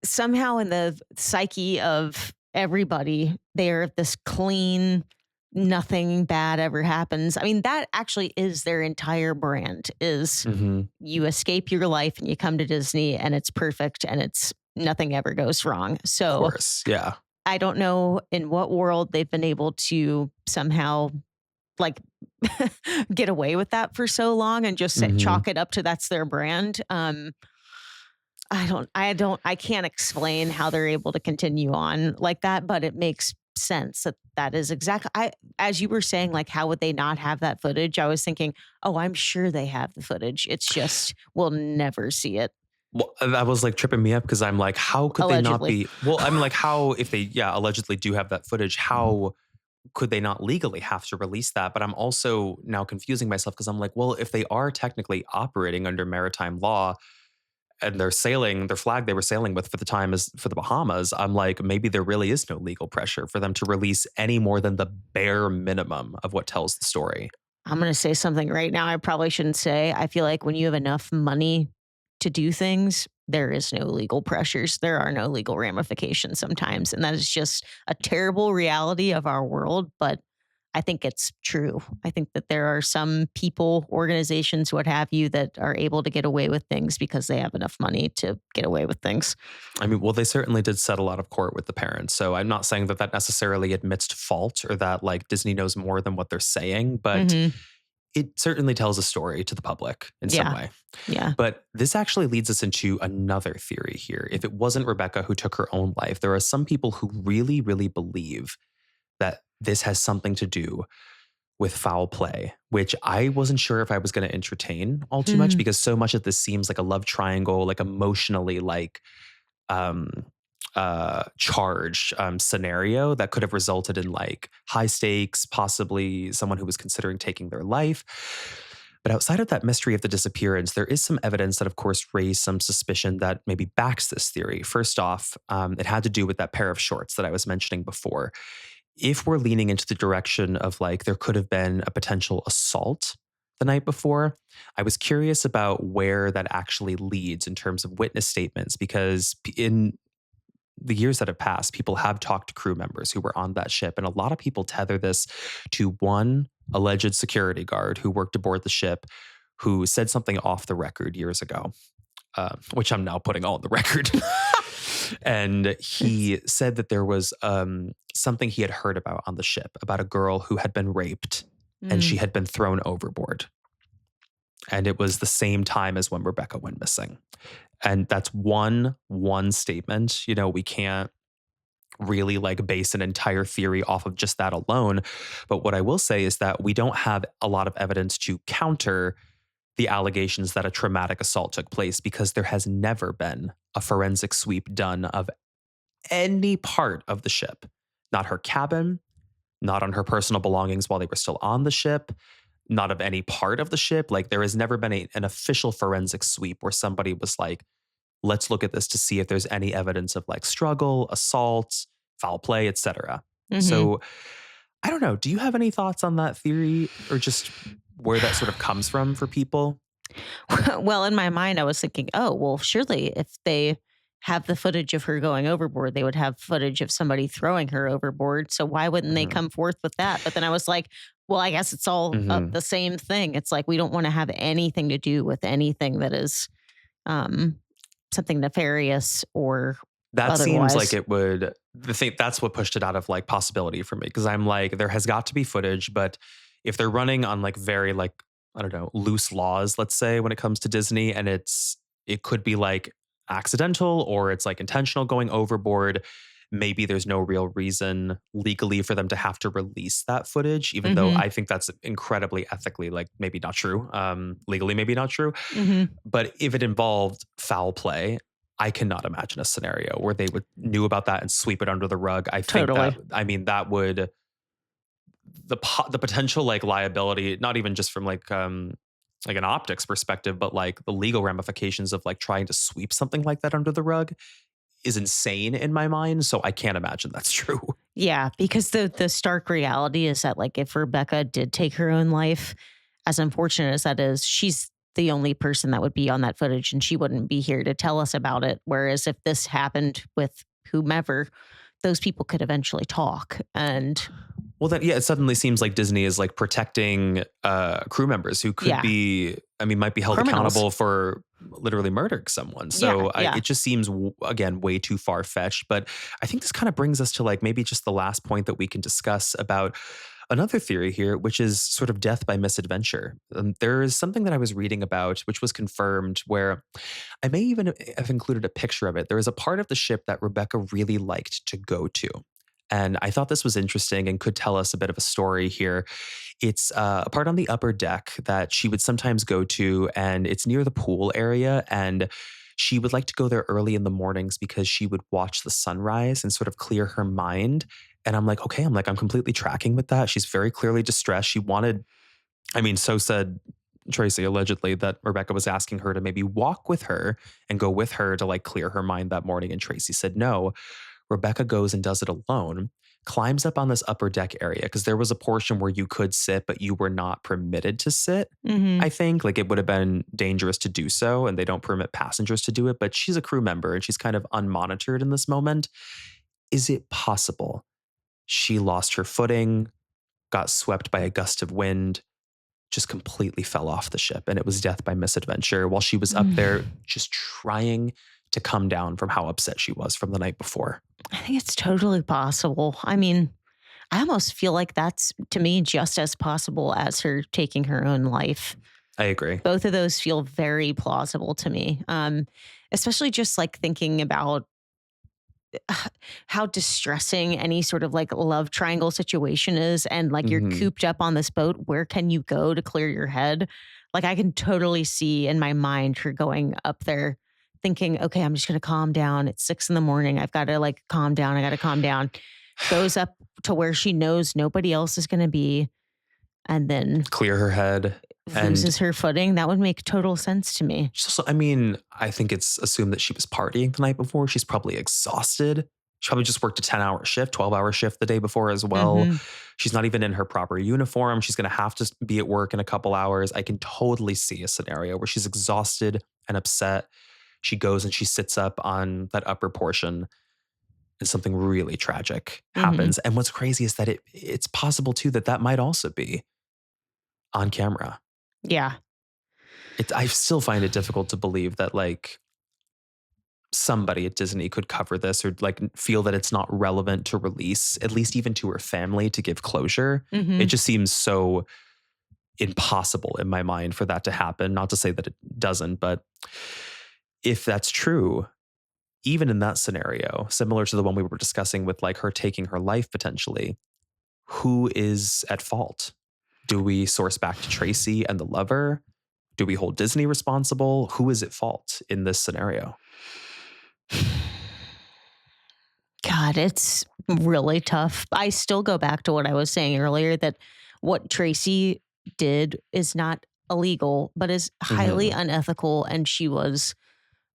Speaker 3: somehow in the psyche of everybody, they're this clean, nothing bad ever happens. I mean, that actually is their entire brand is
Speaker 2: Hmm.
Speaker 3: you escape your life and you come to Disney and it's perfect and it's nothing ever goes wrong.
Speaker 2: Of
Speaker 3: So
Speaker 2: course. Yeah.
Speaker 3: I don't know in what world they've been able to somehow like get away with that for so long and just
Speaker 2: Hmm.
Speaker 3: chalk it up to that's their brand. I can't explain how they're able to continue on like that, but it makes sense that that is exactly, as you were saying, like, how would they not have that footage? I was thinking, oh, I'm sure they have the footage. It's just, we'll never see it.
Speaker 2: Well, that was like tripping me up because I'm like, how could they not
Speaker 3: Allegedly.
Speaker 2: be? Well, I'm like, how, if they, yeah, allegedly do have that footage, how could they not legally have to release that? But I'm also now confusing myself because I'm like, well, if they are technically operating under maritime law and they're sailing, their flag they were sailing with for the time is for the Bahamas, I'm like, maybe there really is no legal pressure for them to release any more than the bare minimum of what tells the story.
Speaker 3: I'm going to say something right now I probably shouldn't say. I feel like when you have enough money to do things, there is no legal pressures. There are no legal ramifications sometimes. And that is just a terrible reality of our world. But I think it's true. I think that there are some people, organizations, what have you, that are able to get away with things because they have enough money to get away with things.
Speaker 2: I mean, well, they certainly did settle out of court with the parents. So I'm not saying that that necessarily admits to fault or that like Disney knows more than what they're saying, but
Speaker 3: Hmm.
Speaker 2: it certainly tells a story to the public in some
Speaker 3: Yeah.
Speaker 2: way.
Speaker 3: Yeah.
Speaker 2: But this actually leads us into another theory here. If it wasn't Rebecca who took her own life, there are some people who really, really believe that this has something to do with foul play, which I wasn't sure if I was going to entertain all too much
Speaker 3: Hmm.
Speaker 2: because so much of this seems like a love triangle, like emotionally, like um charged scenario that could have resulted in like high stakes, possibly someone who was considering taking their life. But outside of that mystery of the disappearance, there is some evidence that, of course, raised some suspicion that maybe backs this theory. First off, it had to do with that pair of shorts that I was mentioning before. If we're leaning into the direction of like there could have been a potential assault the night before, I was curious about where that actually leads in terms of witness statements because in the years that have passed, people have talked to crew members who were on that ship. And a lot of people tether this to one alleged security guard who worked aboard the ship who said something off the record years ago, which I'm now putting on the record. And he said that there was something he had heard about on the ship about a girl who had been raped and she
Speaker 3: Mm.
Speaker 2: had been thrown overboard. And it was the same time as when Rebecca went missing. And that's one statement. You know, we can't really like base an entire theory off of just that alone. But what I will say is that we don't have a lot of evidence to counter the allegations that a traumatic assault took place because there has never been a forensic sweep done of any part of the ship. Not her cabin, not on her personal belongings while they were still on the ship, not of any part of the ship. Like there has never been an official forensic sweep where somebody was like, let's look at this to see if there's any evidence of like struggle, assault, foul play, etc.
Speaker 3: Hmm.
Speaker 2: So I don't know. Do you have any thoughts on that theory or just where that sort of comes from for people?
Speaker 3: Well, in my mind, I was thinking, oh, well, surely if they have the footage of her going overboard. They would have footage of somebody throwing her overboard. So why wouldn't they
Speaker 2: Mhm.
Speaker 3: come forth with that? But then I was like, well, I guess it's all
Speaker 2: Mhm.
Speaker 3: the same thing. It's like we don't want to have anything to do with anything that is um, something nefarious or
Speaker 2: That seems like
Speaker 3: otherwise.
Speaker 2: it would the thing that's what pushed it out of, like, possibility for me, because 'cause I'm like, there has got to be footage, but if they're running on, like, very, like, I don't know, loose laws, let's say, when it comes to Disney, and it could be, like, accidental or it's, like, intentional going overboard, maybe there's no real reason legally for them to have to release that footage, even though
Speaker 3: Hmm.
Speaker 2: I think that's incredibly ethically, like, maybe not true, legally maybe not true.
Speaker 3: Hmm.
Speaker 2: But if it involved foul play, I cannot imagine a scenario where they would knew about that and sweep it under the rug. I think that
Speaker 3: Totally.
Speaker 2: I mean, that would the potential, like, liability, not even just from, like an optics perspective, but, like, the legal ramifications of, like, trying to sweep something like that under the rug is insane in my mind, so I can't imagine that's true.
Speaker 3: Yeah, because the stark reality is that like if Rebecca did take her own life, as unfortunate as that is, she's the only person that would be on that footage and she wouldn't be here to tell us about it. Whereas if this happened with whomever, those people could eventually talk. And
Speaker 2: Well, then, yeah, it suddenly seems like Disney is, like, protecting, crew members who could
Speaker 3: yeah,
Speaker 2: be I mean, might be held
Speaker 3: criminals.
Speaker 2: accountable for literally murdering someone.
Speaker 3: Yeah,
Speaker 2: So,
Speaker 3: yeah.
Speaker 2: it just seems again, way too far-fetched, but I think this kinda brings us to, like, maybe just the last point that we can discuss about another theory here, which is sort of death by misadventure. There is something that I was reading about, which was confirmed, where I may even have included a picture of it. There was a part of the ship that Rebecca really liked to go to. And I thought this was interesting and could tell us a bit of a story here. It's a part on the upper deck that she would sometimes go to, and it's near the pool area. And she would like to go there early in the mornings because she would watch the sunrise and sort of clear her mind. And I'm like, okay, I'm completely tracking with that. She's very clearly distressed. She wanted, I mean, so said Tracy allegedly that Rebecca was asking her to maybe walk with her and go with her to, like, clear her mind that morning. And Tracy said no. Rebecca goes and does it alone, climbs up on this upper deck area because there was a portion where you could sit, but you were not permitted to sit.
Speaker 3: Hmm.
Speaker 2: I think, like, it would have been dangerous to do so, and they don't permit passengers to do it. But she's a crew member and she's kind of unmonitored in this moment. Is it possible she lost her footing, got swept by a gust of wind, just completely fell off the ship, and it was death by misadventure while she was up there just trying to come down from how upset she was from the night before?
Speaker 3: I think it's totally possible. I mean, I almost feel like that's to me just as possible as her taking her own life.
Speaker 2: I agree.
Speaker 3: Both of those feel very plausible to me. Especially just like thinking about how distressing any sort of like love triangle situation is. And like you're
Speaker 2: Mhm.
Speaker 3: cooped up on this boat. Where can you go to clear your head? Like I can totally see in my mind her going up there thinking, okay, I'm just going to calm down. It's 6 in the morning. I've got to like calm down. I got to calm down. Goes up to where she knows nobody else is going to be. And then
Speaker 2: Clear her head. And
Speaker 3: loses her footing. That would make total sense to me.
Speaker 2: she's also, I mean, I think it's assumed that she was partying the night before. She's probably exhausted. She probably just worked a 10-hour shift, 12-hour shift the day before as well.
Speaker 3: Mhm.
Speaker 2: She's not even in her proper uniform. She's going to have to be at work in a couple hours. I can totally see a scenario where she's exhausted and upset. She goes and she sits up on that upper portion and something really tragic
Speaker 3: Mhm.
Speaker 2: happens. And what's crazy is that it's possible too that that might also be on camera.
Speaker 3: Yeah.
Speaker 2: I still find it difficult to believe that, like, somebody at Disney could cover this or, like, feel that it's not relevant to release, at least even to her family, to give closure. It
Speaker 3: Mhm.
Speaker 2: just seems so impossible in my mind for that to happen. Not to say that it doesn't, but if that's true, even in that scenario, similar to the one we were discussing with, like, her taking her life potentially, who is at fault? Do we source back to Tracy and the lover? Do we hold Disney responsible? Who is at fault in this scenario?
Speaker 3: God, it's really tough. I still go back to what I was saying earlier that what Tracy did is not illegal, but is highly
Speaker 2: Mhm.
Speaker 3: unethical. And she was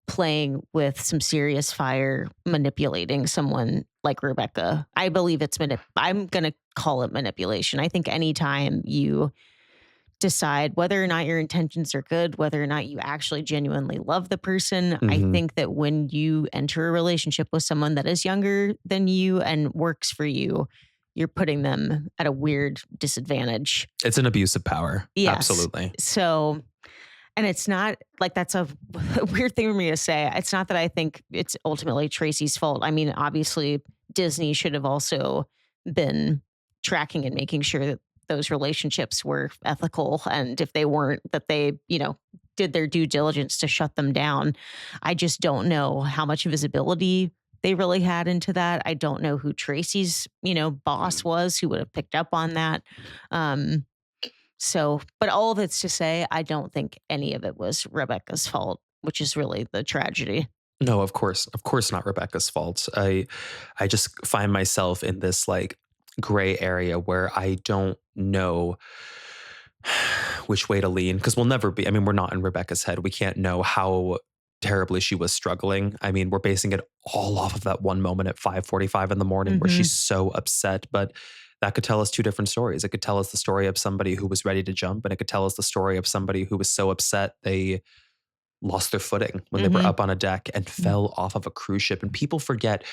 Speaker 3: playing with some serious fire, manipulating someone like Rebecca. I believe it's I'm going to call it manipulation. I think anytime you decide whether or not your intentions are good, whether or not you actually genuinely love the person. I
Speaker 2: Mhm.
Speaker 3: think that when you enter a relationship with someone that is younger than you and works for you, you're putting them at a weird disadvantage.
Speaker 2: It's an abuse of power.
Speaker 3: Yes.
Speaker 2: Absolutely.
Speaker 3: So, and it's not like that's a weird thing for me to say. It's not that I think it's ultimately Tracy's fault. I mean, obviously, Disney should have also been tracking and making sure that those relationships were ethical. And if they weren't, that they, did their due diligence to shut them down. I just don't know how much visibility they really had into that. I don't know who Tracy's, boss was who would have picked up on that. Um, so, but all of it's to say, I don't think any of it was Rebecca's fault, which is really the tragedy.
Speaker 2: No, of course not Rebecca's fault. I just find myself in this like gray area where I don't know which way to lean because we'll never be. I mean, we're not in Rebecca's head. We can't know how terribly she was struggling. I mean, we're basing it all off of that one moment at 5:45 in the morning where
Speaker 3: Hmm.
Speaker 2: she's so upset, but that could tell us two different stories. It could tell us the story of somebody who was ready to jump, and it could tell us the story of somebody who was so upset they lost their footing when they were
Speaker 3: Hmm.
Speaker 2: up on a deck and fell off of a cruise ship. And people forget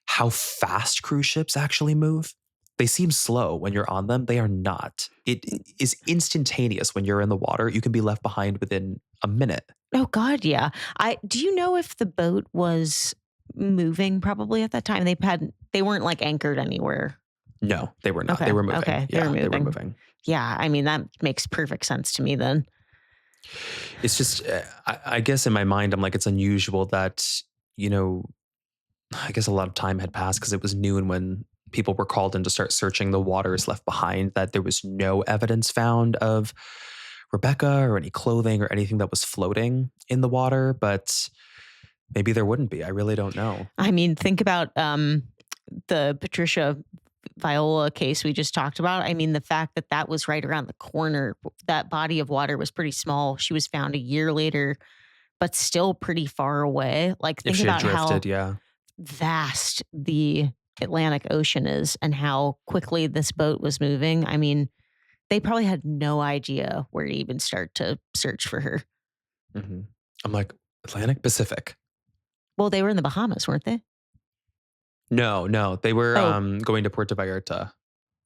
Speaker 2: how fast cruise ships actually move. They seem slow when you're on them. They are not. It is instantaneous when you're in the water. You can be left behind within a minute.
Speaker 3: Oh God, yeah. I do you know if the boat was moving probably at that time? They weren't like anchored anywhere.
Speaker 2: No, they were not. They
Speaker 3: Okay.
Speaker 2: were moving.
Speaker 3: Okay. They were
Speaker 2: Yeah, they were
Speaker 3: moving.
Speaker 2: moving.
Speaker 3: Yeah. I mean, that makes perfect sense to me then.
Speaker 2: It's just, I guess in my mind, I'm like, it's unusual that, you know, I guess a lot of time had passed because it was noon when people were called in to start searching the waters left behind, that there was no evidence found of Rebecca or any clothing or anything that was floating in the water. But maybe there wouldn't be. I really don't know.
Speaker 3: I mean, think about the Patricia Viola case we just talked about. I mean, the fact that that was right around the corner, that body of water was pretty small. She was found a year later, but still pretty far away. Like,
Speaker 2: If
Speaker 3: think
Speaker 2: she had
Speaker 3: about how
Speaker 2: drifted, yeah.
Speaker 3: vast the Atlantic Ocean is and how quickly this boat was moving. I mean, they probably had no idea where to even start to search for her.
Speaker 2: Hmm. I'm like, Atlantic, Pacific.
Speaker 3: Well, they were in the Bahamas, weren't they?
Speaker 2: No, they were
Speaker 3: Oh,
Speaker 2: going to Puerto Vallarta.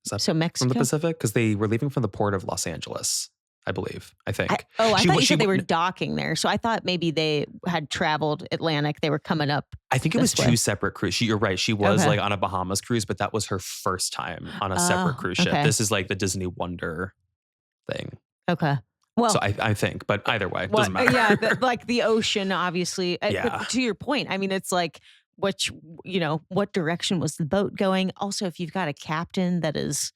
Speaker 2: Is that
Speaker 3: so
Speaker 2: from the
Speaker 3: Mexico?
Speaker 2: Pacific? Because they were leaving from the port of Los Angeles, I believe. I think.
Speaker 3: I thought you
Speaker 2: She
Speaker 3: said they were
Speaker 2: w
Speaker 3: docking there. So I thought maybe they had traveled Atlantic. They were coming up
Speaker 2: I think it was
Speaker 3: this way.
Speaker 2: two separate cruise. You're right. She was
Speaker 3: Okay.
Speaker 2: like on a Bahamas cruise, but that was her first time on a separate
Speaker 3: Oh,
Speaker 2: cruise ship.
Speaker 3: okay.
Speaker 2: This is like the Disney Wonder thing.
Speaker 3: Okay.
Speaker 2: So
Speaker 3: Well,
Speaker 2: I think, but either way, it
Speaker 3: well,
Speaker 2: doesn't matter.
Speaker 3: yeah, like the ocean, obviously.
Speaker 2: Yeah.
Speaker 3: But to your point, I mean, it's like, which, what direction was the boat going? Also, if you've got a captain that is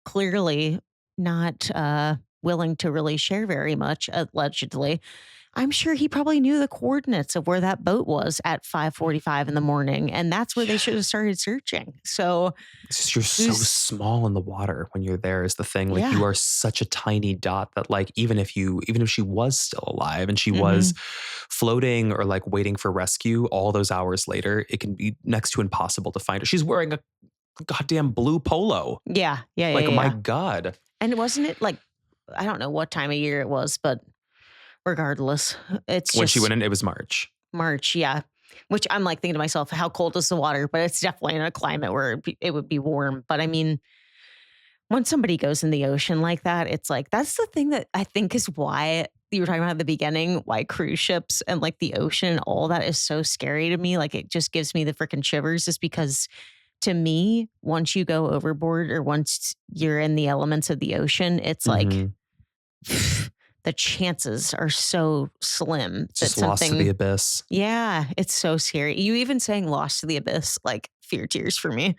Speaker 3: clearly not willing to really share very much, allegedly, I'm sure he probably knew the coordinates of where that boat was at 5:45 in the morning, and that's where they should have started searching. So,
Speaker 2: It's just you're so
Speaker 3: who's
Speaker 2: small in the water when you're there is the thing. Like you
Speaker 3: yeah.
Speaker 2: are such a tiny dot that like even if she was still alive and she was
Speaker 3: Hmm.
Speaker 2: floating or like waiting for rescue all those hours later, it can be next to impossible to find her. She's wearing a goddamn blue polo.
Speaker 3: Yeah, yeah, yeah,
Speaker 2: Like
Speaker 3: yeah,
Speaker 2: my
Speaker 3: yeah.
Speaker 2: God.
Speaker 3: And wasn't it like, I don't know what time of year it was, but regardless, it's
Speaker 2: When she
Speaker 3: just
Speaker 2: went in, it was March.
Speaker 3: March, yeah. Which I'm like thinking to myself, how cold is the water? But it's definitely in a climate where it would be warm. But I mean, when somebody goes in the ocean like that, it's like that's the thing that I think is why you were talking about at the beginning, why cruise ships and like the ocean and all that is so scary to me. Like it just gives me the freaking shivers, is because to me, once you go overboard or once you're in the elements of the ocean, it's like
Speaker 2: Hmm.
Speaker 3: the chances are so slim
Speaker 2: It's
Speaker 3: that
Speaker 2: just lost to the
Speaker 3: something,
Speaker 2: abyss.
Speaker 3: yeah, it's so scary. You even saying lost to the abyss, like fear tears for me.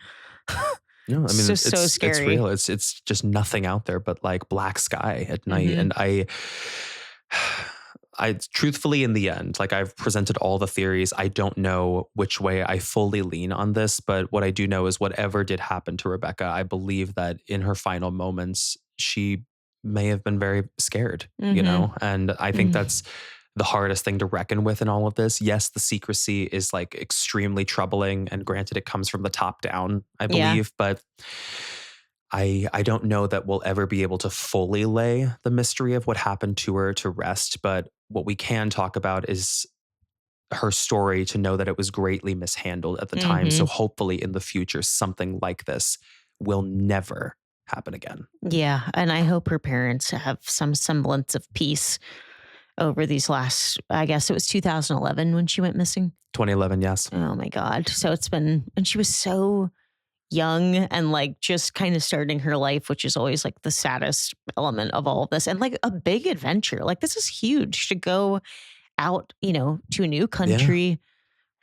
Speaker 2: No, I mean
Speaker 3: So
Speaker 2: it's
Speaker 3: scary.
Speaker 2: real. It's just nothing out there but like black sky at night.
Speaker 3: Hmm.
Speaker 2: And I truthfully in the end, like I've presented all the theories. I don't know which way I fully lean on this, but what I do know is whatever did happen to Rebecca, I believe that in her final moments, she may have been very scared,
Speaker 3: Hmm.
Speaker 2: and I think that's the hardest thing to reckon with in all of this. Yes, the secrecy is like extremely troubling, and granted, it comes from the top down, I
Speaker 3: Yeah.
Speaker 2: believe, but I don't know that we'll ever be able to fully lay the mystery of what happened to her to rest, but what we can talk about is her story, to know that it was greatly mishandled at the time. So
Speaker 3: Mhm.
Speaker 2: hopefully in the future, something like this will never happen again.
Speaker 3: Yeah, and I hope her parents have some semblance of peace over these last, I guess it was 2011 when she went missing.
Speaker 2: 2011, yes.
Speaker 3: Oh my God. So it's been, and she was so young and like just kind of starting her life, which is always like the saddest element of all of this. And like a big adventure. Like this is huge to go out, to a new
Speaker 2: Yeah.
Speaker 3: country,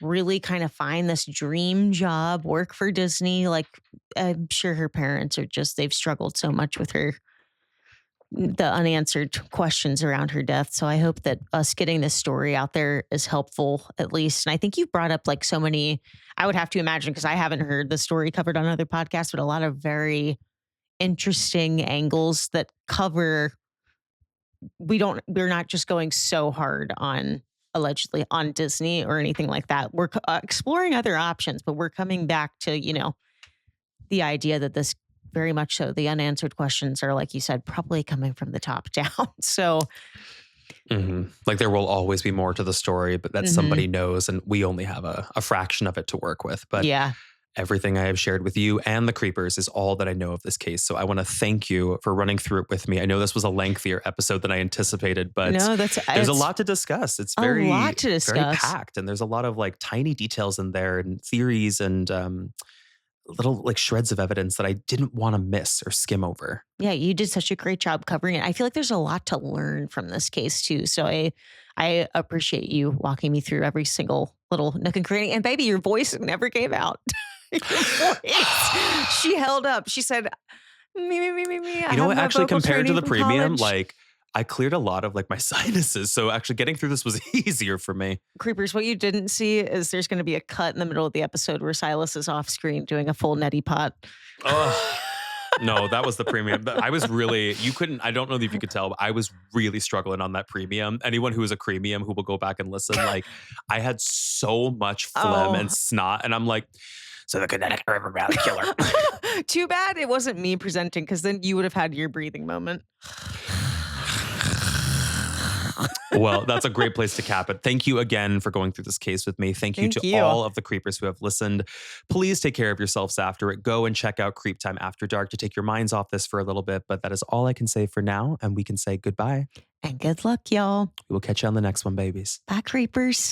Speaker 3: really kind of find this dream job, work for Disney. Like I'm sure her parents are just, they've struggled so much with her, the unanswered questions around her death. So I hope that us getting this story out there is helpful at least. And I think you brought up like so many, I would have to imagine, because I haven't heard the story covered on other podcasts, but a lot of very interesting angles that cover, we're not just going so hard on allegedly on Disney or anything like that. We're exploring other options, but we're coming back to, the idea that this, very much so, the unanswered questions are, like you said, probably coming from the top down. So,
Speaker 2: Like there will always be more to the story, but that
Speaker 3: mhm,
Speaker 2: somebody knows, and we only have a fraction of it to work with. But
Speaker 3: yeah.
Speaker 2: everything I have shared with you and the Creepers is all that I know of this case. So I want to thank you for running through it with me. I know this was a lengthier episode than I anticipated, but
Speaker 3: No,
Speaker 2: there's a
Speaker 3: it's
Speaker 2: lot to discuss. It's
Speaker 3: a lot
Speaker 2: very,
Speaker 3: to
Speaker 2: very
Speaker 3: discuss.
Speaker 2: packed, and there's a lot of like tiny details in there and theories and little like shreds of evidence that I didn't want to miss or skim over.
Speaker 3: Yeah, you did such a great job covering it. I feel like there's a lot to learn from this case too. So I appreciate you walking me through every single little nook and cranny. And baby, your voice never gave out. Your voice. She held up. She said, me. I
Speaker 2: You know
Speaker 3: have
Speaker 2: what?
Speaker 3: my
Speaker 2: Actually,
Speaker 3: vocal
Speaker 2: compared to
Speaker 3: training
Speaker 2: the
Speaker 3: from
Speaker 2: premium,
Speaker 3: college.
Speaker 2: like I cleared a lot of like my sinuses. So actually getting through this was easier for me.
Speaker 3: Creepers, what you didn't see is there's going to be a cut in the middle of the episode where Silas is off screen doing a full neti pot.
Speaker 2: Oh, no, that was the premium. I was really, you couldn't, I don't know if you could tell, but I was really struggling on that premium. Anyone who is a premium who will go back and listen, like I had so much phlegm and
Speaker 3: Oh,
Speaker 2: snot, and I'm like, so the Connecticut River Valley Killer.
Speaker 3: too bad it wasn't me presenting, because then you would have had your breathing moment.
Speaker 2: Well, that's a great place to cap it. Thank you again for going through this case with me. Thank you
Speaker 3: Thank
Speaker 2: to
Speaker 3: you.
Speaker 2: all of the creepers who have listened. Please take care of yourselves after it. Go and check out Creep Time After Dark to take your minds off this for a little bit. But that is all I can say for now. And we can say goodbye.
Speaker 3: And good luck, y'all.
Speaker 2: We will catch you on the next one, babies.
Speaker 3: Bye, creepers.